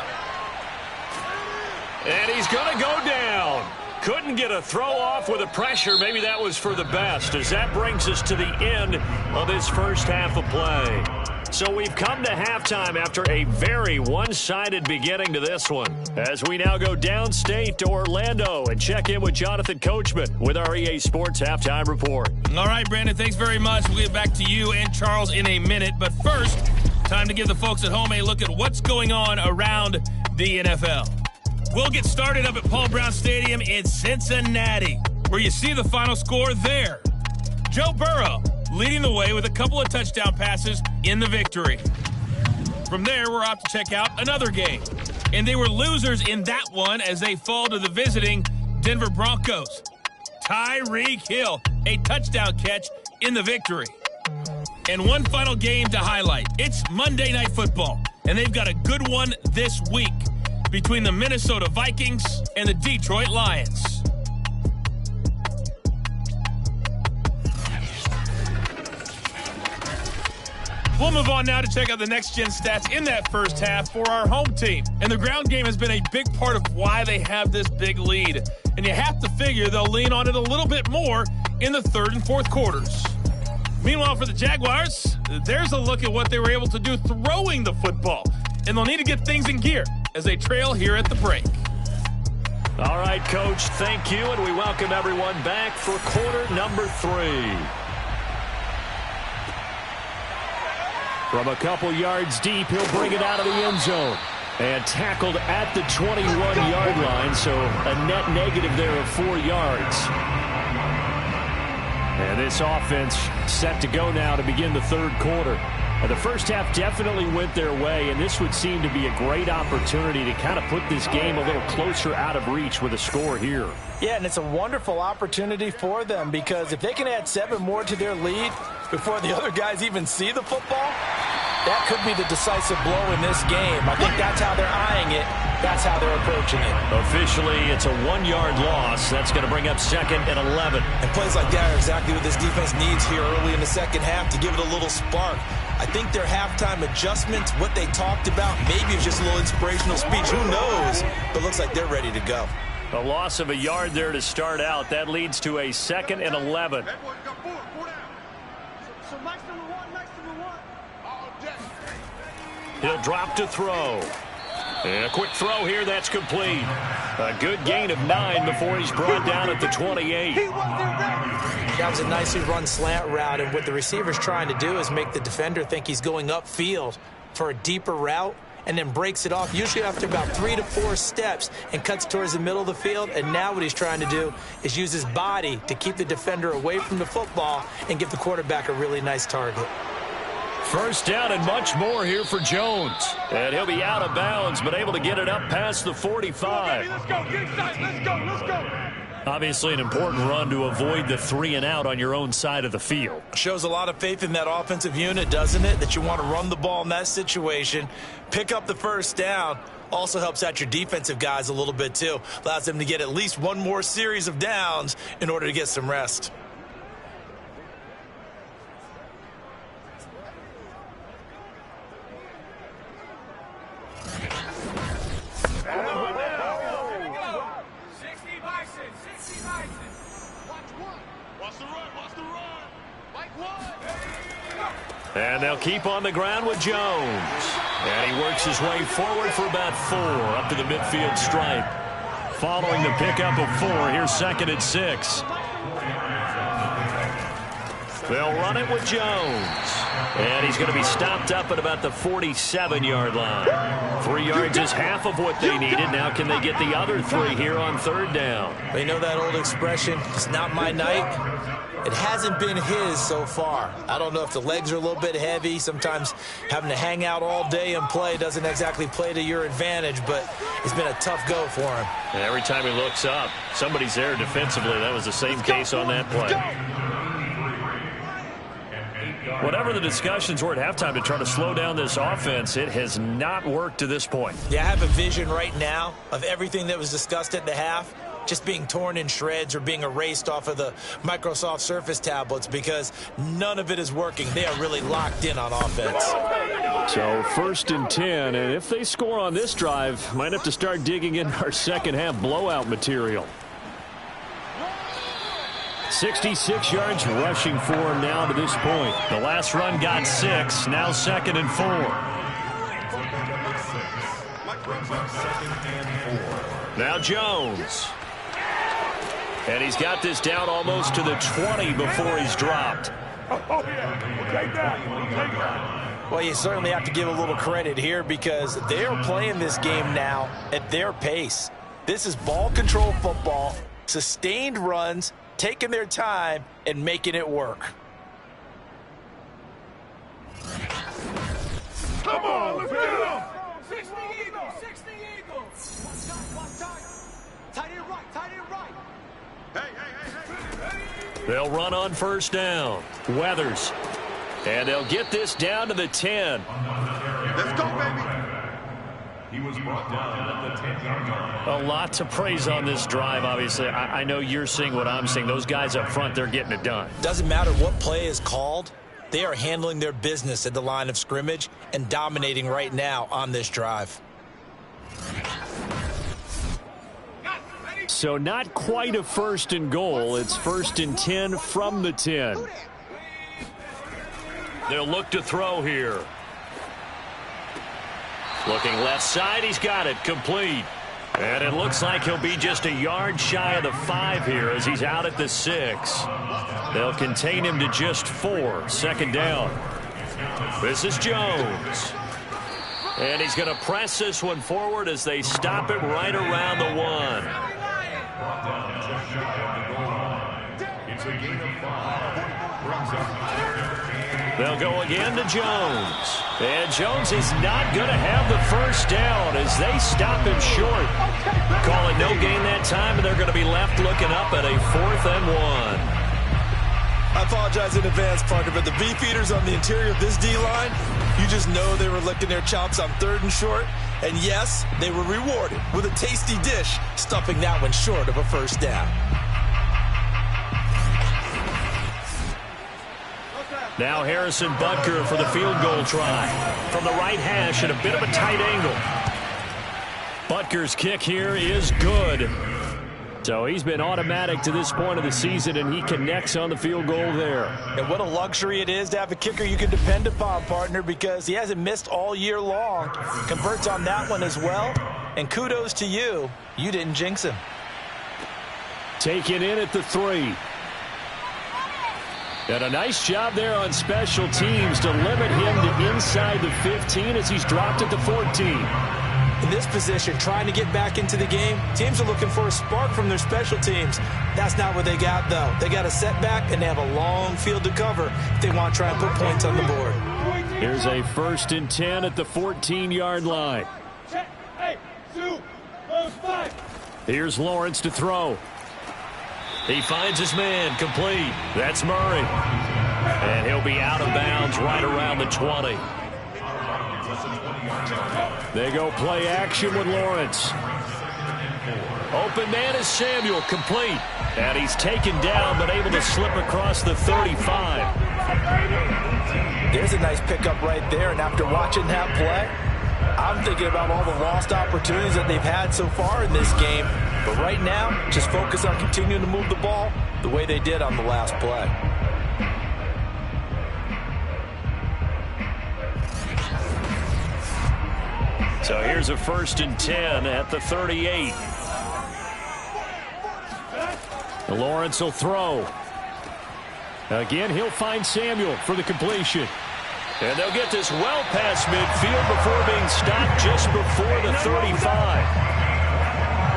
And he's going to go down. Couldn't get a throw off with the pressure. Maybe that was for the best, as that brings us to the end of this first half of play. So we've come to halftime after a very one-sided beginning to this one, as we now go downstate to Orlando and check in with Jonathan Coachman with our EA Sports Halftime Report. All right, Brandon, thanks very much. We'll get back to you and Charles in a minute. But first, time to give the folks at home a look at what's going on around the NFL. We'll get started up at Paul Brown Stadium in Cincinnati, where you see the final score there. Joe Burrow leading the way with a couple of touchdown passes in the victory. From there, we're off to check out another game. And they were losers in that one as they fall to the visiting Denver Broncos. Tyreek Hill, a touchdown catch in the victory. And one final game to highlight. It's Monday Night Football, and they've got a good one this week between the Minnesota Vikings and the Detroit Lions. We'll move on now to check out the next-gen stats in that first half for our home team. And the ground game has been a big part of why they have this big lead. And you have to figure they'll lean on it a little bit more in the third and fourth quarters. Meanwhile, for the Jaguars, there's a look at what they were able to do throwing the football. And they'll need to get things in gear as they trail here at the break. All right, Coach, thank you, and we welcome everyone back for quarter number 3. From a couple yards deep, he'll bring it out of the end zone. And tackled at the 21-yard line, so a net negative there of 4 yards. And this offense set to go now to begin the third quarter. The first half definitely went their way, and this would seem to be a great opportunity to kind of put this game a little closer out of reach with a score here. Yeah, and it's a wonderful opportunity for them, because if they can add 7 more to their lead before the other guys even see the football, That could be the decisive blow in this game. I think that's how they're eyeing it. That's how they're approaching it. Officially, it's a 1-yard loss. That's going to bring up 2nd and 11. And plays like that are exactly what this defense needs here early in the second half to give it a little spark. I think their halftime adjustments, what they talked about, maybe it's just a little inspirational speech. Who knows? But looks like they're ready to go. A loss of a yard there to start out. That leads to a 2nd and 11. He'll drop to throw. And a quick throw here, that's complete. A good gain of 9 before he's brought down at the 28. That was a nicely run slant route, and what the receiver's trying to do is make the defender think he's going upfield for a deeper route, and then breaks it off, usually after about 3 to 4 steps, and cuts towards the middle of the field. And now what he's trying to do is use his body to keep the defender away from the football and give the quarterback a really nice target. First down and much more here for Jones. And he'll be out of bounds, but able to get it up past the 45. Let's go, get inside, let's go, let's go. Obviously an important run to avoid the 3 and out on your own side of the field. Shows a lot of faith in that offensive unit, doesn't it? That you want to run the ball in that situation. Pick up the first down. Also helps out your defensive guys a little bit too. Allows them to get at least one more series of downs in order to get some rest. And they'll keep on the ground with Jones. And he works his way forward for about 4 up to the midfield stripe. Following the pickup of 4, here's 2nd and 6. They'll run it with Jones. And he's going to be stopped up at about the 47-yard line. 3 yards is half of what they needed. Now can they get the other 3 here on 3rd down? You know that old expression, it's not my night. It hasn't been his so far. I don't know if the legs are a little bit heavy. Sometimes having to hang out all day and play doesn't exactly play to your advantage, but it's been a tough go for him. And every time he looks up, somebody's there defensively. That was the same case on that play. Whatever the discussions were at halftime to try to slow down this offense, it has not worked to this point. Yeah, I have a vision right now of everything that was discussed at the half just being torn in shreds or being erased off of the Microsoft Surface tablets because none of it is working. They are really locked in on offense. So 1st and 10, and if they score on this drive, might have to start digging in our second half blowout material. 66 yards rushing for him now to this point. The last run got 6, now 2nd and 4. Now Jones. And he's got this down almost to the 20 before he's dropped. Well, you certainly have to give a little credit here because they're playing this game now at their pace. This is ball control football, sustained runs, taking their time and making it work. Come on, let's get him! 60 Eagles, 60 Eagles. One time. Tight end right, tight end right. Hey. They'll run on 1st down. Weathers. And they'll get this down to the 10. Let's go, baby. He was brought down at the 10-yard line. A lot to praise on this drive, obviously. I know you're seeing what I'm seeing. Those guys up front, they're getting it done. Doesn't matter what play is called. They are handling their business at the line of scrimmage and dominating right now on this drive. So not quite a 1st and goal. It's 1st and 10 from the 10. They'll look to throw here. Looking left side, he's got it, complete. And it looks like he'll be just a yard shy of the 5 here as he's out at the 6. They'll contain him to just 4, 2nd down. This is Jones. And he's going to press this one forward as they stop it right around the 1. It's a gain of 5. They'll go again to Jones. And Jones is not going to have the 1st down as they stop him short. Call it no gain that time, and they're going to be left looking up at a 4th and 1. I apologize in advance, partner, but the beef eaters on the interior of this D-line, you just know they were licking their chops on 3rd and short. And yes, they were rewarded with a tasty dish, stuffing that one short of a first down. Now Harrison Butker for the field goal try. From the right hash at a bit of a tight angle. Butker's kick here is good. So he's been automatic to this point of the season, and he connects on the field goal there. And what a luxury it is to have a kicker you can depend upon, partner, because he hasn't missed all year long. Converts on that one as well. And kudos to you. You didn't jinx him. Taken in at the 3. And a nice job there on special teams to limit him to inside the 15 as he's dropped at the 14. In this position, trying to get back into the game, teams are looking for a spark from their special teams. That's not what they got, though. They got a setback, and they have a long field to cover if they want to try and put points on the board. Here's a 1st and 10 at the 14-yard line. Here's Lawrence to throw. He finds his man, complete. That's Murray. And he'll be out of bounds right around the 20. They go play action with Lawrence. Open man is Samuel, complete. And he's taken down, but able to slip across the 35. There's a nice pickup right there, and after watching that play, I'm thinking about all the lost opportunities that they've had so far in this game. But right now, just focus on continuing to move the ball the way they did on the last play. So here's a 1st and 10 at the 38. Lawrence will throw. Again, he'll find Samuel for the completion. And they'll get this well past midfield before being stopped just before the 35.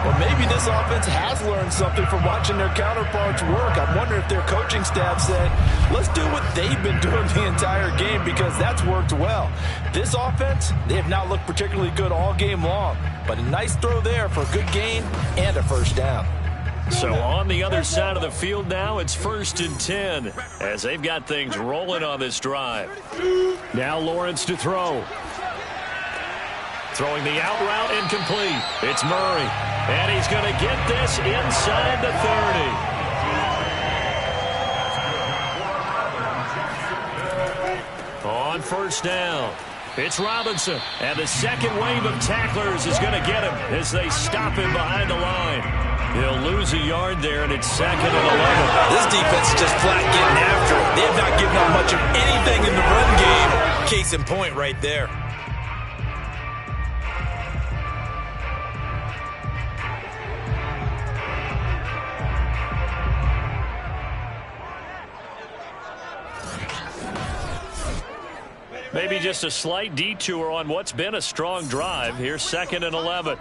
Well, maybe this offense has learned something from watching their counterparts work. I'm wondering if their coaching staff said, let's do what they've been doing the entire game, because that's worked well. This offense, they have not looked particularly good all game long, but a nice throw there for a good gain and a first down. So on the other side of the field now, it's 1st and 10 as they've got things rolling on this drive. Now Lawrence to throw. Throwing the out route incomplete. It's Murray. And he's going to get this inside the 30. On first down, it's Robinson. And the second wave of tacklers is going to get him as they stop him behind the line. He'll lose a yard there, and it's 2nd and 11. This defense is just flat getting after it. They have not given up much of anything in the run game. Case in point right there. Maybe just a slight detour on what's been a strong drive. Here's 2nd and 11.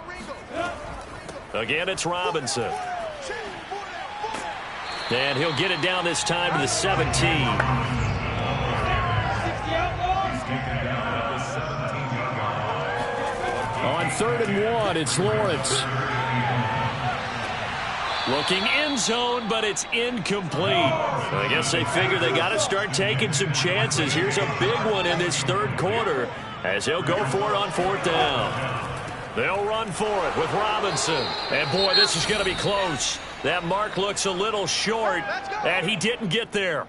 Again, it's Robinson. And he'll get it down this time to the 17. On 3rd and 1, it's Lawrence. Looking end zone, but it's incomplete. I guess they figure they got to start taking some chances. Here's a big one in this 3rd quarter as he'll go for it on 4th down. They'll run for it with Robinson. And, boy, this is going to be close. That mark looks a little short, and he didn't get there.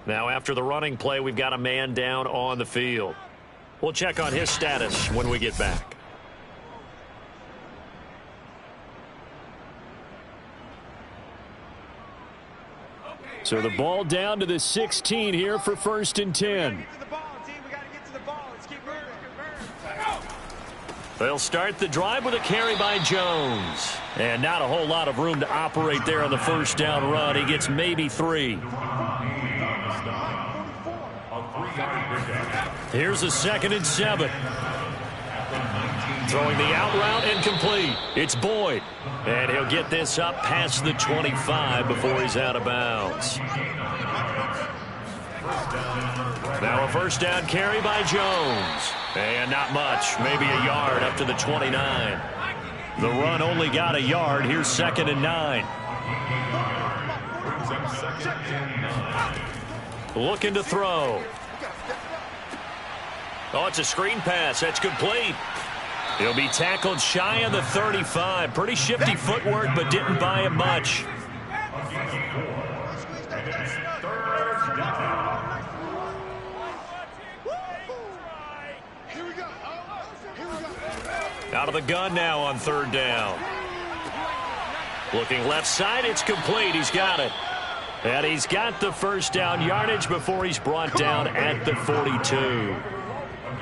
Now, after the running play, we've got a man down on the field. We'll check on his status when we get back. So the ball down to the 16 here for 1st and 10. They'll start the drive with a carry by Jones. And not a whole lot of room to operate there on the first down run. He gets maybe 3. Here's a 2nd and 7. Throwing the out route incomplete. It's Boyd. And he'll get this up past the 25 before he's out of bounds. Now a first down carry by Jones. And not much, maybe a yard up to the 29. The run only got a yard. Here's 2nd and 9. Looking to throw. Oh, it's a screen pass. That's complete. He'll be tackled shy of the 35. Pretty shifty footwork, but didn't buy him much. Out of the gun now on 3rd down. Looking left side, it's complete. He's got it. And he's got the first down yardage before he's brought down at the 42.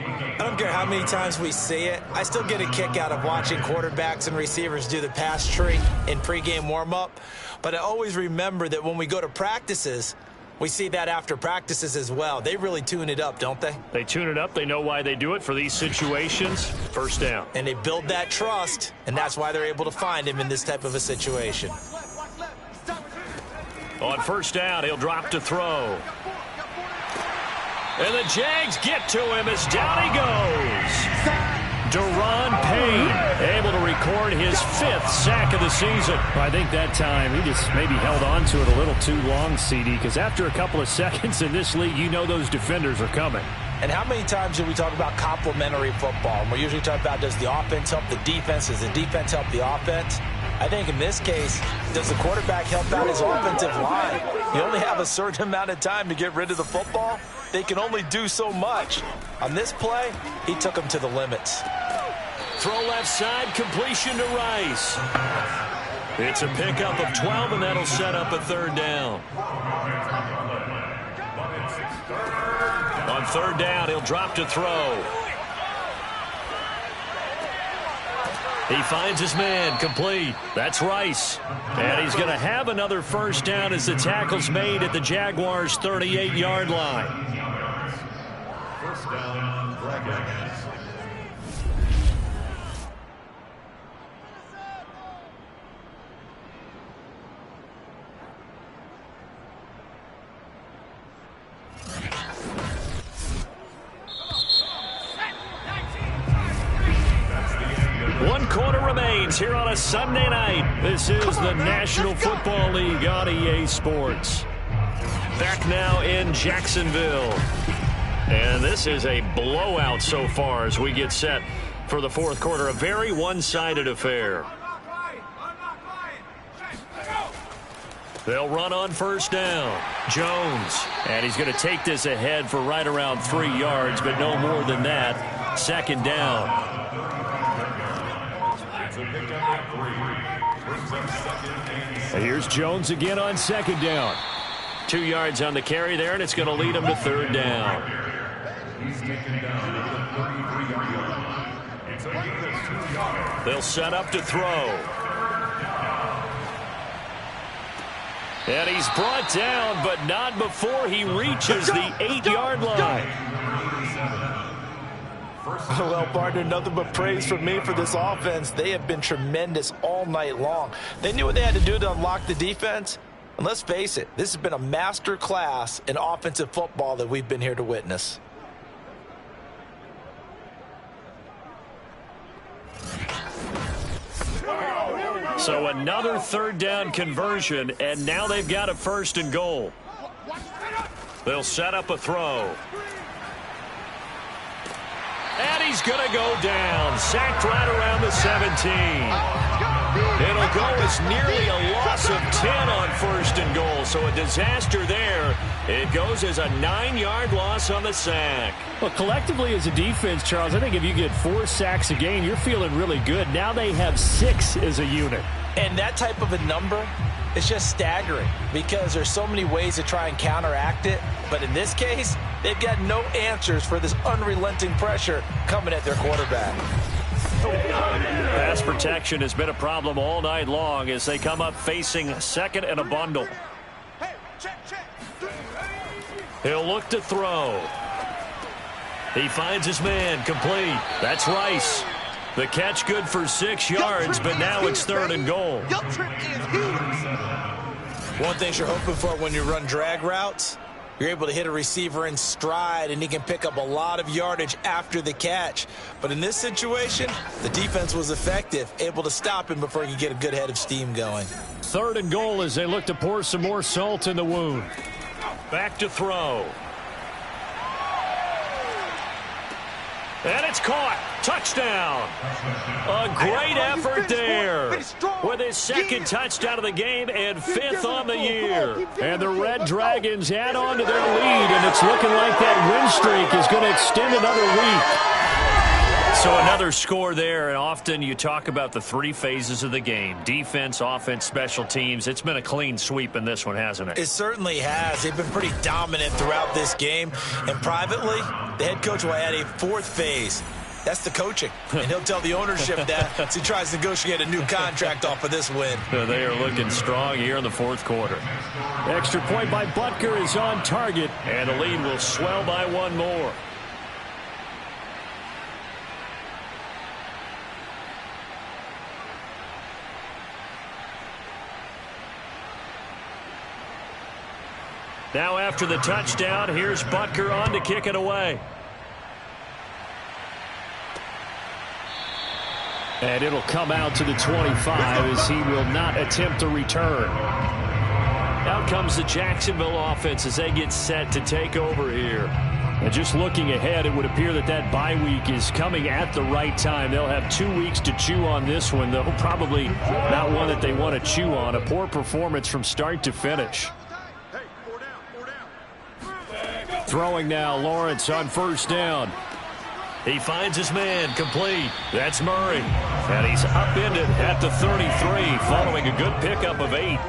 I don't care how many times we see it. I still get a kick out of watching quarterbacks and receivers do the pass tree in pregame warm-up. But I always remember that when we go to practices, we see that after practices as well. They really tune it up, don't they? They tune it up. They know why they do it for these situations. First down. And they build that trust, and that's why they're able to find him in this type of a situation. On 1st down, he'll drop to throw. And the Jags get to him as down he goes. Daron Payne able to record his 5th sack of the season. I think that time he just maybe held on to it a little too long, CD, because after a couple of seconds in this league, you know those defenders are coming. And how many times do we talk about complementary football? And we're usually talking about, does the offense help the defense? Does the defense help the offense? I think in this case, does the quarterback help out his offensive line? You only have a certain amount of time to get rid of the football. They can only do so much. On this play, he took them to the limits. Throw left side, completion to Rice. It's a pickup of 12, and that'll set up a 3rd down. On 3rd down, he'll drop to throw. He finds his man, complete. That's Rice. And he's going to have another first down as the tackle's made at the Jaguars' 38-yard line. First down, Dragons. One quarter remains here on a Sunday night. This is the National Football League on EA Sports. Back now in Jacksonville. And this is a blowout so far as we get set for the 4th quarter. A very one-sided affair. They'll run on 1st down. Jones. And he's going to take this ahead for right around 3 yards, but no more than that. 2nd down. Here's Jones again on 2nd down. 2 yards on the carry there, and it's going to lead him to 3rd down. He's taken down at the 33-yard line. It's a gain of 2 yards. They'll set up to throw. And he's brought down, but not before he reaches the 8-yard line. Well, partner, nothing but praise from me for this offense. They have been tremendous all night long. They knew what they had to do to unlock the defense. And let's face it, this has been a master class in offensive football that we've been here to witness. So another 3rd down conversion, and now they've got a 1st and goal. They'll set up a throw. And he's going to go down. Sacked right around the 17. It'll go as nearly a loss of 10 on 1st and goal. So a disaster there. It goes as a 9-yard loss on the sack. Well, collectively as a defense, Charles, I think if you get 4 sacks a game, you're feeling really good. Now they have 6 as a unit. And that type of a number is just staggering because there's so many ways to try and counteract it. But in this case, they've got no answers for this unrelenting pressure coming at their quarterback. Pass protection has been a problem all night long as they come up facing 2nd and a bundle. He'll look to throw. He finds his man, complete. That's Rice. The catch good for 6 yards, but now it's 3rd and goal. One thing you're hoping for when you run drag routes, you're able to hit a receiver in stride, and he can pick up a lot of yardage after the catch. But in this situation, the defense was effective, able to stop him before he could get a good head of steam going. 3rd and goal as they look to pour some more salt in the wound. Back to throw. And it's caught. Touchdown. A great effort there with his second touchdown of the game and 5th on the year. And the Red Dragons add on to their lead, and it's looking like that win streak is going to extend another week. So another score there, and often you talk about the 3 phases of the game. Defense, offense, special teams. It's been a clean sweep in this one, hasn't it? It certainly has. They've been pretty dominant throughout this game. And privately, the head coach will add a 4th phase. That's the coaching. And he'll tell the ownership that as he tries to negotiate a new contract off of this win. They are looking strong here in the 4th quarter. Extra point by Butker is on target, and the lead will swell by 1 more. Now after the touchdown, here's Butker on to kick it away. And it'll come out to the 25 as he will not attempt a return. Out comes the Jacksonville offense as they get set to take over here. And just looking ahead, it would appear that that bye week is coming at the right time. They'll have 2 weeks to chew on this one, though probably not one that they want to chew on. A poor performance from start to finish. Throwing now, Lawrence on 1st down. He finds his man, complete. That's Murray. And he's upended at the 33 following a good pickup of 8.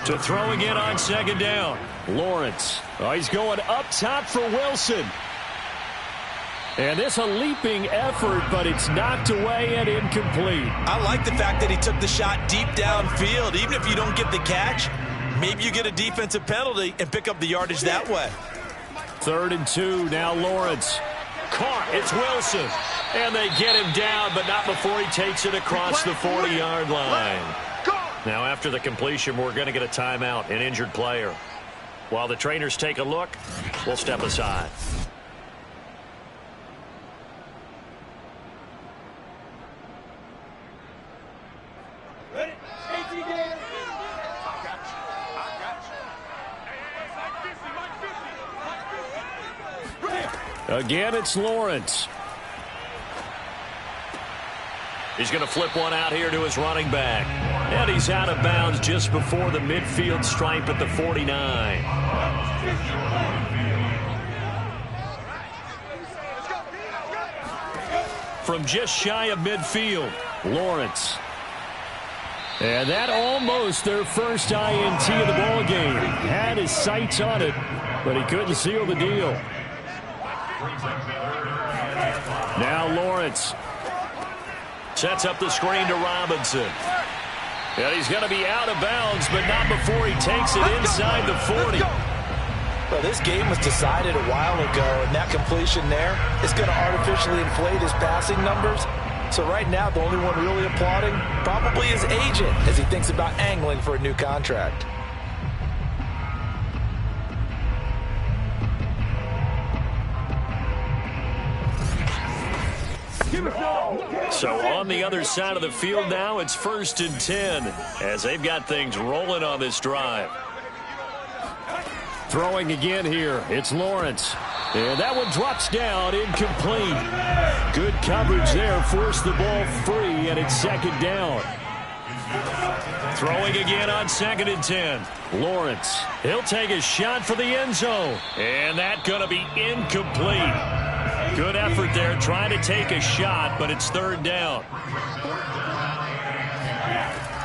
To throw again on 2nd down. Lawrence. Oh, he's going up top for Wilson. And this a leaping effort, but it's knocked away and incomplete. I like the fact that he took the shot deep downfield. Even if you don't get the catch, maybe you get a defensive penalty and pick up the yardage that way. 3rd and 2. Now Lawrence. Caught. It's Wilson. And they get him down, but not before he takes it across the 40-yard line. Now after the completion, we're going to get a timeout, an injured player. While the trainers take a look, we'll step aside. Again, it's Lawrence. He's going to flip one out here to his running back. And he's out of bounds just before the midfield stripe at the 49. From just shy of midfield, Lawrence. And that almost their first INT of the ball game. Had his sights on it, but he couldn't seal the deal. Now Lawrence sets up the screen to Robinson. And he's going to be out of bounds, but not before he takes it inside the 40. Well, this game was decided a while ago, and that completion there is going to artificially inflate his passing numbers. So right now, the only one really applauding probably his agent as he thinks about angling for a new contract. So on the other side of the field now, it's 1st and 10 as they've got things rolling on this drive. Throwing again here, it's Lawrence. And that one drops down, incomplete. Good coverage there, forced the ball free, and it's 2nd down. Throwing again on 2nd and 10. Lawrence, he'll take a shot for the end zone. And that's going to be incomplete. Good effort there, trying to take a shot, but it's 3rd down.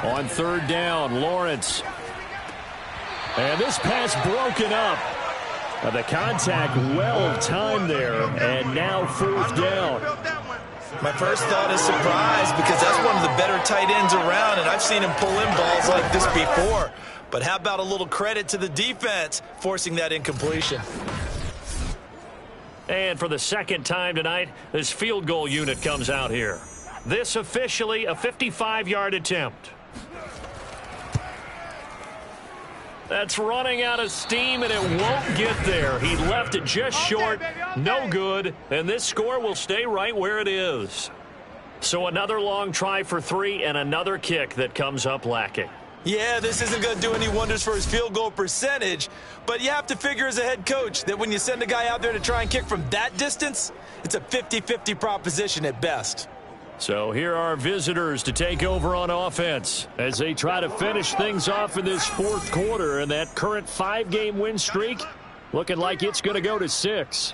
On 3rd down, Lawrence. And this pass broken up. The contact well timed there, and now 4th down. My first thought is surprise because that's one of the better tight ends around, and I've seen him pull in balls like this before. But how about a little credit to the defense forcing that incompletion? And for the 2nd time tonight, this field goal unit comes out here. This officially a 55-yard attempt. That's running out of steam, and it won't get there. He left it just short, no good, and this score will stay right where it is. So another long try for 3 and another kick that comes up lacking. Yeah, this isn't going to do any wonders for his field goal percentage, but you have to figure as a head coach that when you send a guy out there to try and kick from that distance, it's a 50-50 proposition at best. So here are visitors to take over on offense as they try to finish things off in this fourth quarter, and that current 5-game win streak looking like it's going to go to 6.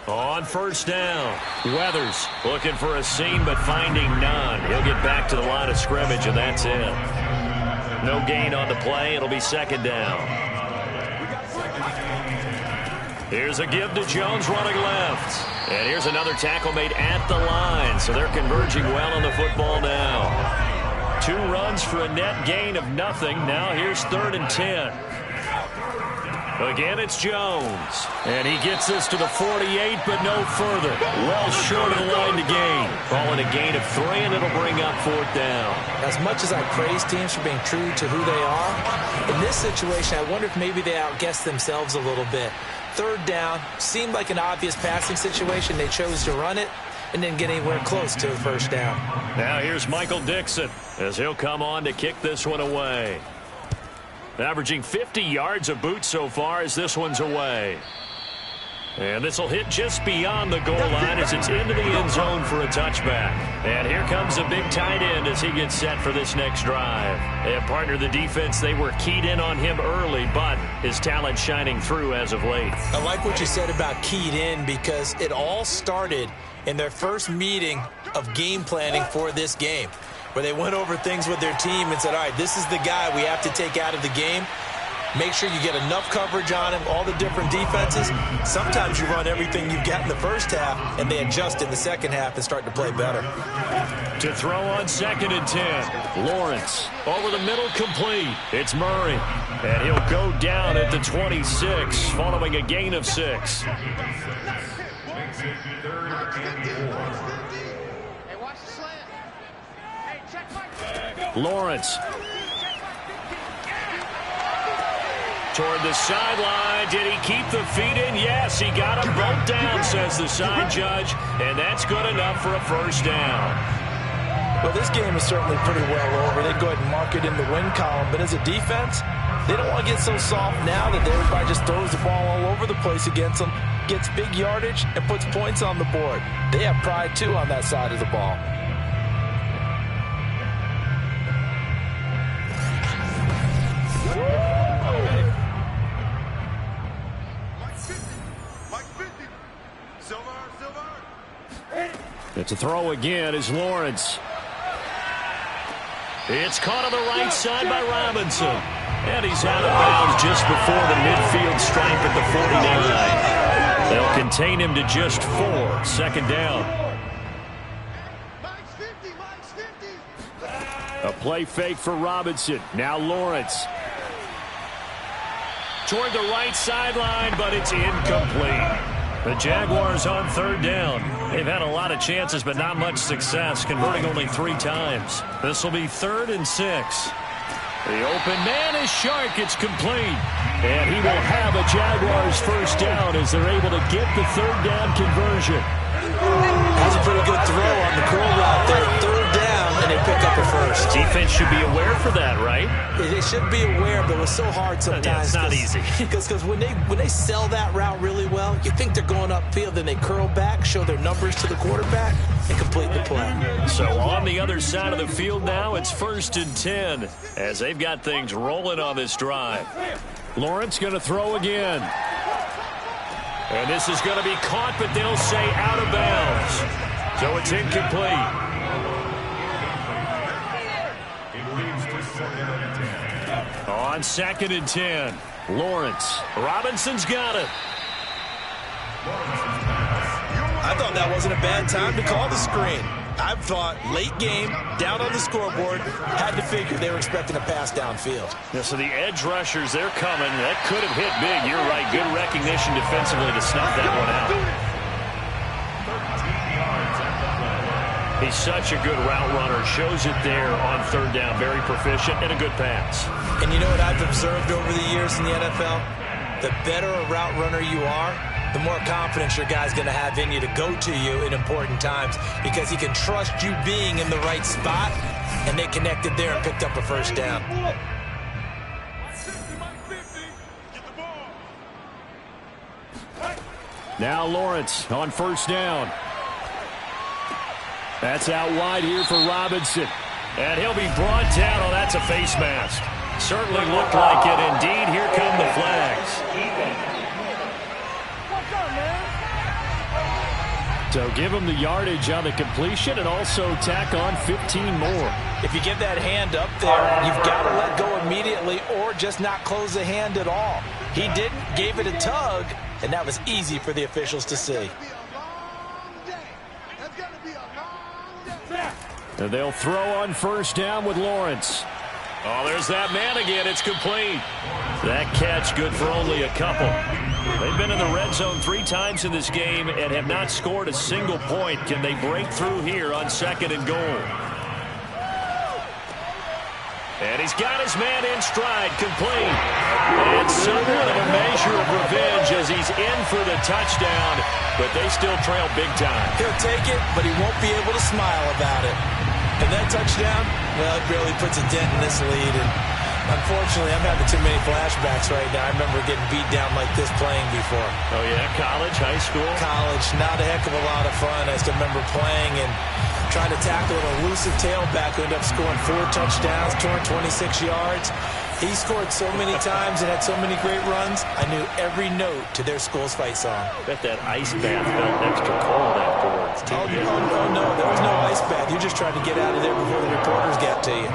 On first down, Weathers looking for a seam but finding none. He'll get back to the line of scrimmage, and that's it. No gain on the play. It'll be second down. Here's a give to Jones running left. And here's another tackle made at the line. So they're converging well on the football now. 2 runs for a net gain of nothing. Now here's 3rd and 10. Again, it's Jones. And he gets this to the 48, but no further. Well short of the line to gain. Calling a gain of 3, and it'll bring up 4th down. As much as I praise teams for being true to who they are, in this situation, I wonder if maybe they outguessed themselves a little bit. 3rd down, seemed like an obvious passing situation. They chose to run it and didn't get anywhere close to a first down. Now here's Michael Dixon as he'll come on to kick this one away. Averaging 50 yards a boot so far as this one's away. And this will hit just beyond the goal line as it's into the end zone for a touchback. And here comes a big tight end as he gets set for this next drive. And partner, the defense, they were keyed in on him early, but his talent shining through as of late. I like what you said about keyed in because it all started in their first meeting of game planning for this game, where they went over things with their team and said, all right, this is the guy we have to take out of the game. Make sure you get enough coverage on him, all the different defenses. Sometimes you run everything you've got in the first half, and they adjust in the second half and start to play better. To throw on 2nd and 10. Lawrence over the middle, complete. It's Murray. And he'll go down at the 26 following a gain of 6. Lawrence toward the sideline. Did he keep the feet in? Yes, he got them both down, says the side judge, and that's good enough for a first down. Well, this game is certainly pretty well over. They'd go ahead and mark it in the win column, but as a defense, they don't want to get so soft now that everybody just throws the ball all over the place against them, gets big yardage, and puts points on the board. They have pride, too, on that side of the ball. It's a throw again is Lawrence. It's caught on the right side by Robinson. And he's out of bounds just before the midfield stripe at the 49. They'll contain him to just 4. 2nd down. A play fake for Robinson. Now Lawrence. Toward the right sideline, but it's incomplete. The Jaguars on 3rd down. They've had a lot of chances, but not much success, converting only 3 times. This will be 3rd and 6. The open man is Shark. It's complete. And he will have a Jaguars first down as they're able to get the 3rd down conversion. That was a pretty good throw on the curl route there. 3rd down, and they pick up a first. Defense should be aware for that, right? They should be aware, but it was so hard sometimes. Yeah, it's not easy. Because when they sell that route really well, you think they're going upfield, then they curl back, show their numbers to the quarterback, and complete the play. So on the other side of the field now, it's 1st and 10 as they've got things rolling on this drive. Lawrence going to throw again. And this is going to be caught, but they'll say out of bounds. So it's incomplete. On 2nd and 10, Lawrence. Robinson's got it. I thought that wasn't a bad time to call the screen. I thought late game, down on the scoreboard, had to figure they were expecting a pass downfield. Yeah, so the edge rushers, they're coming. That could have hit big. You're right. Good recognition defensively to snuff that one out. He's such a good route runner. Shows it there on 3rd down. Very proficient and a good pass. And you know what I've observed over the years in the NFL? The better a route runner you are, the more confidence your guy's going to have in you to go to you in important times because he can trust you being in the right spot and they connected there and picked up a first down. Now Lawrence on first down. That's out wide here for Robinson. And he'll be brought down. Oh, that's a face mask. Certainly looked like it. Indeed, here come the flags. So give him the yardage on the completion and also tack on 15 more. If you give that hand up there, you've got to let go immediately or just not close the hand at all. He didn't, gave it a tug, and that was easy for the officials to see. And they'll throw on first down with Lawrence. Oh, there's that man again. It's complete. That catch good for only a couple. They've been in the red zone 3 times in this game and have not scored a single point. Can they break through here on 2nd and goal? And he's got his man in stride, complete. And somewhat of a measure of revenge as he's in for the touchdown, but they still trail big time. He'll take it, but he won't be able to smile about it. And that touchdown, well, it barely puts a dent in this lead. And unfortunately, I'm having too many flashbacks right now. I remember getting beat down like this playing before. Oh, yeah? College, high school? College, not a heck of a lot of fun. I still remember playing and trying to tackle an elusive tailback who ended up scoring 4 touchdowns, 226 yards. He scored so many times and had so many great runs, I knew every note to their school's fight song. Bet that ice bath felt extra cold afterwards, too. Oh, no, there was no ice bath. You just tried to get out of there before the reporters got to you.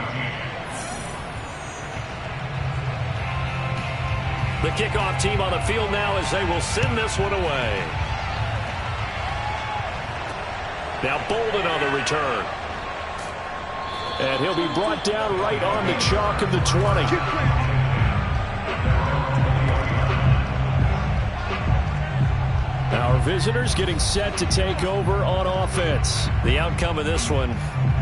The kickoff team on the field now as they will send this one away. Now Bolden on the return. And he'll be brought down right on the chalk of the 20. Our visitors getting set to take over on offense. The outcome of this one,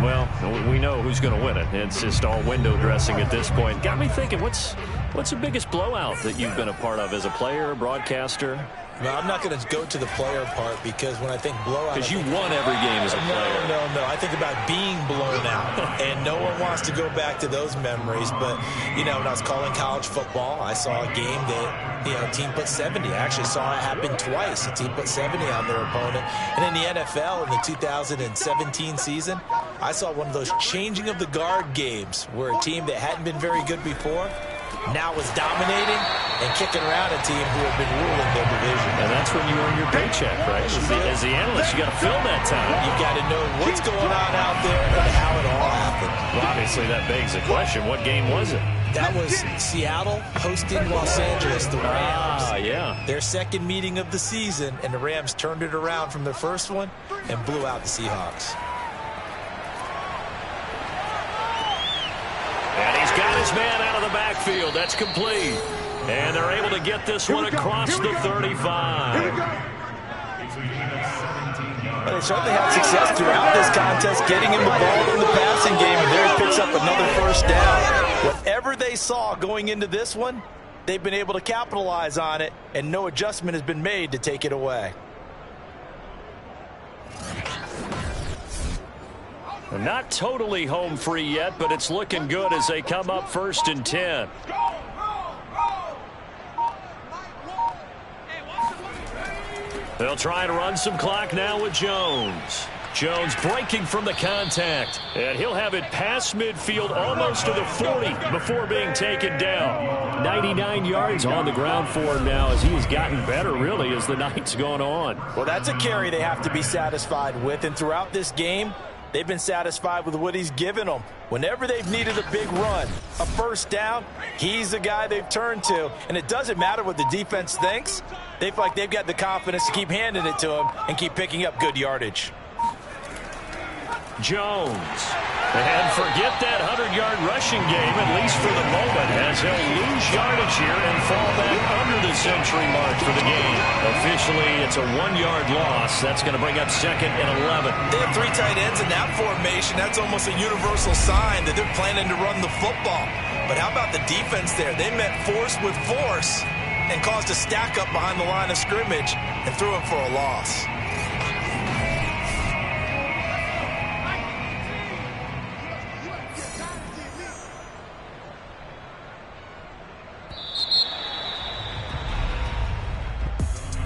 well, we know who's going to win it. It's just all window dressing at this point. Got me thinking, what's the biggest blowout that you've been a part of as a player, broadcaster? No, I'm not going to go to the player part because when I think blowout... Because you won every game as a player. No. I think about being blown out. And no one wants to go back to those memories. But, you know, when I was calling college football, I saw a game that, you know, a team put 70. I actually saw it happen twice. A team put 70 on their opponent. And in the NFL, in the 2017 season, I saw one of those changing of the guard games where a team that hadn't been very good before now was dominating and kicking around a team who had been ruling their division. And that's when you earn your paycheck, right? As the analyst, you got to fill that time. You've got to know what's going on out there and how it all happened. Well, obviously, that begs the question, what game was it? That was Seattle hosting Los Angeles, the Rams. Ah, yeah. Their second meeting of the season, and the Rams turned it around from their first one and blew out the Seahawks. And he's got his man out of the backfield. That's complete. And they're able to get this one across the 35. Well, they certainly had success throughout this contest, getting him the ball in the passing game, and there he picks up another first down. Whatever they saw going into this one, they've been able to capitalize on it, and no adjustment has been made to take it away. Not totally home free yet, but it's looking good as they come up 1st and 10. They'll try to run some clock now with Jones. Jones breaking from the contact, and he'll have it past midfield almost to the 40 before being taken down. 99 yards on the ground for him now as he has gotten better really as the night's gone on. Well, that's a carry they have to be satisfied with, and throughout this game, they've been satisfied with what he's given them. Whenever they've needed a big run, a first down, he's the guy they've turned to. And it doesn't matter what the defense thinks. They feel like they've got the confidence to keep handing it to him and keep picking up good yardage. Jones. And forget that 100-yard rushing game, at least for the moment, as he'll lose yardage here and fall back under the century mark for the game. Officially, it's a 1-yard loss. That's going to bring up 2nd and 11. They have 3 tight ends in that formation. That's almost a universal sign that they're planning to run the football. But how about the defense there? They met force with force and caused a stack up behind the line of scrimmage and threw him for a loss.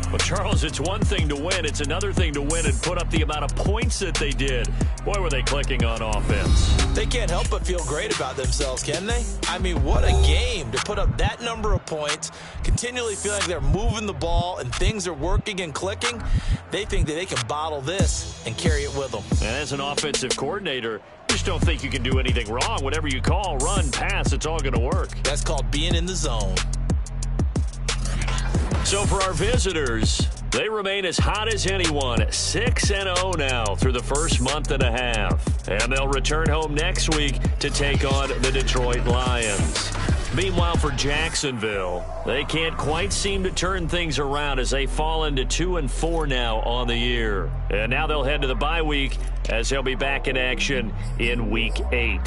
Well, Charles, it's one thing to win. It's another thing to win and put up the amount of points that they did. Boy, were they clicking on offense. They can't help but feel great about themselves, can they? I mean, what a game to put up that number of points, continually feel like they're moving the ball and things are working and clicking. They think that they can bottle this and carry it with them. And as an offensive coordinator, you just don't think you can do anything wrong. Whatever you call, run, pass, it's all going to work. That's called being in the zone. So for our visitors, they remain as hot as anyone, 6-0 now through the first month and a half. And they'll return home next week to take on the Detroit Lions. Meanwhile, for Jacksonville, they can't quite seem to turn things around as they fall into 2-4 now on the year. And now they'll head to the bye week as they'll be back in action in Week 8.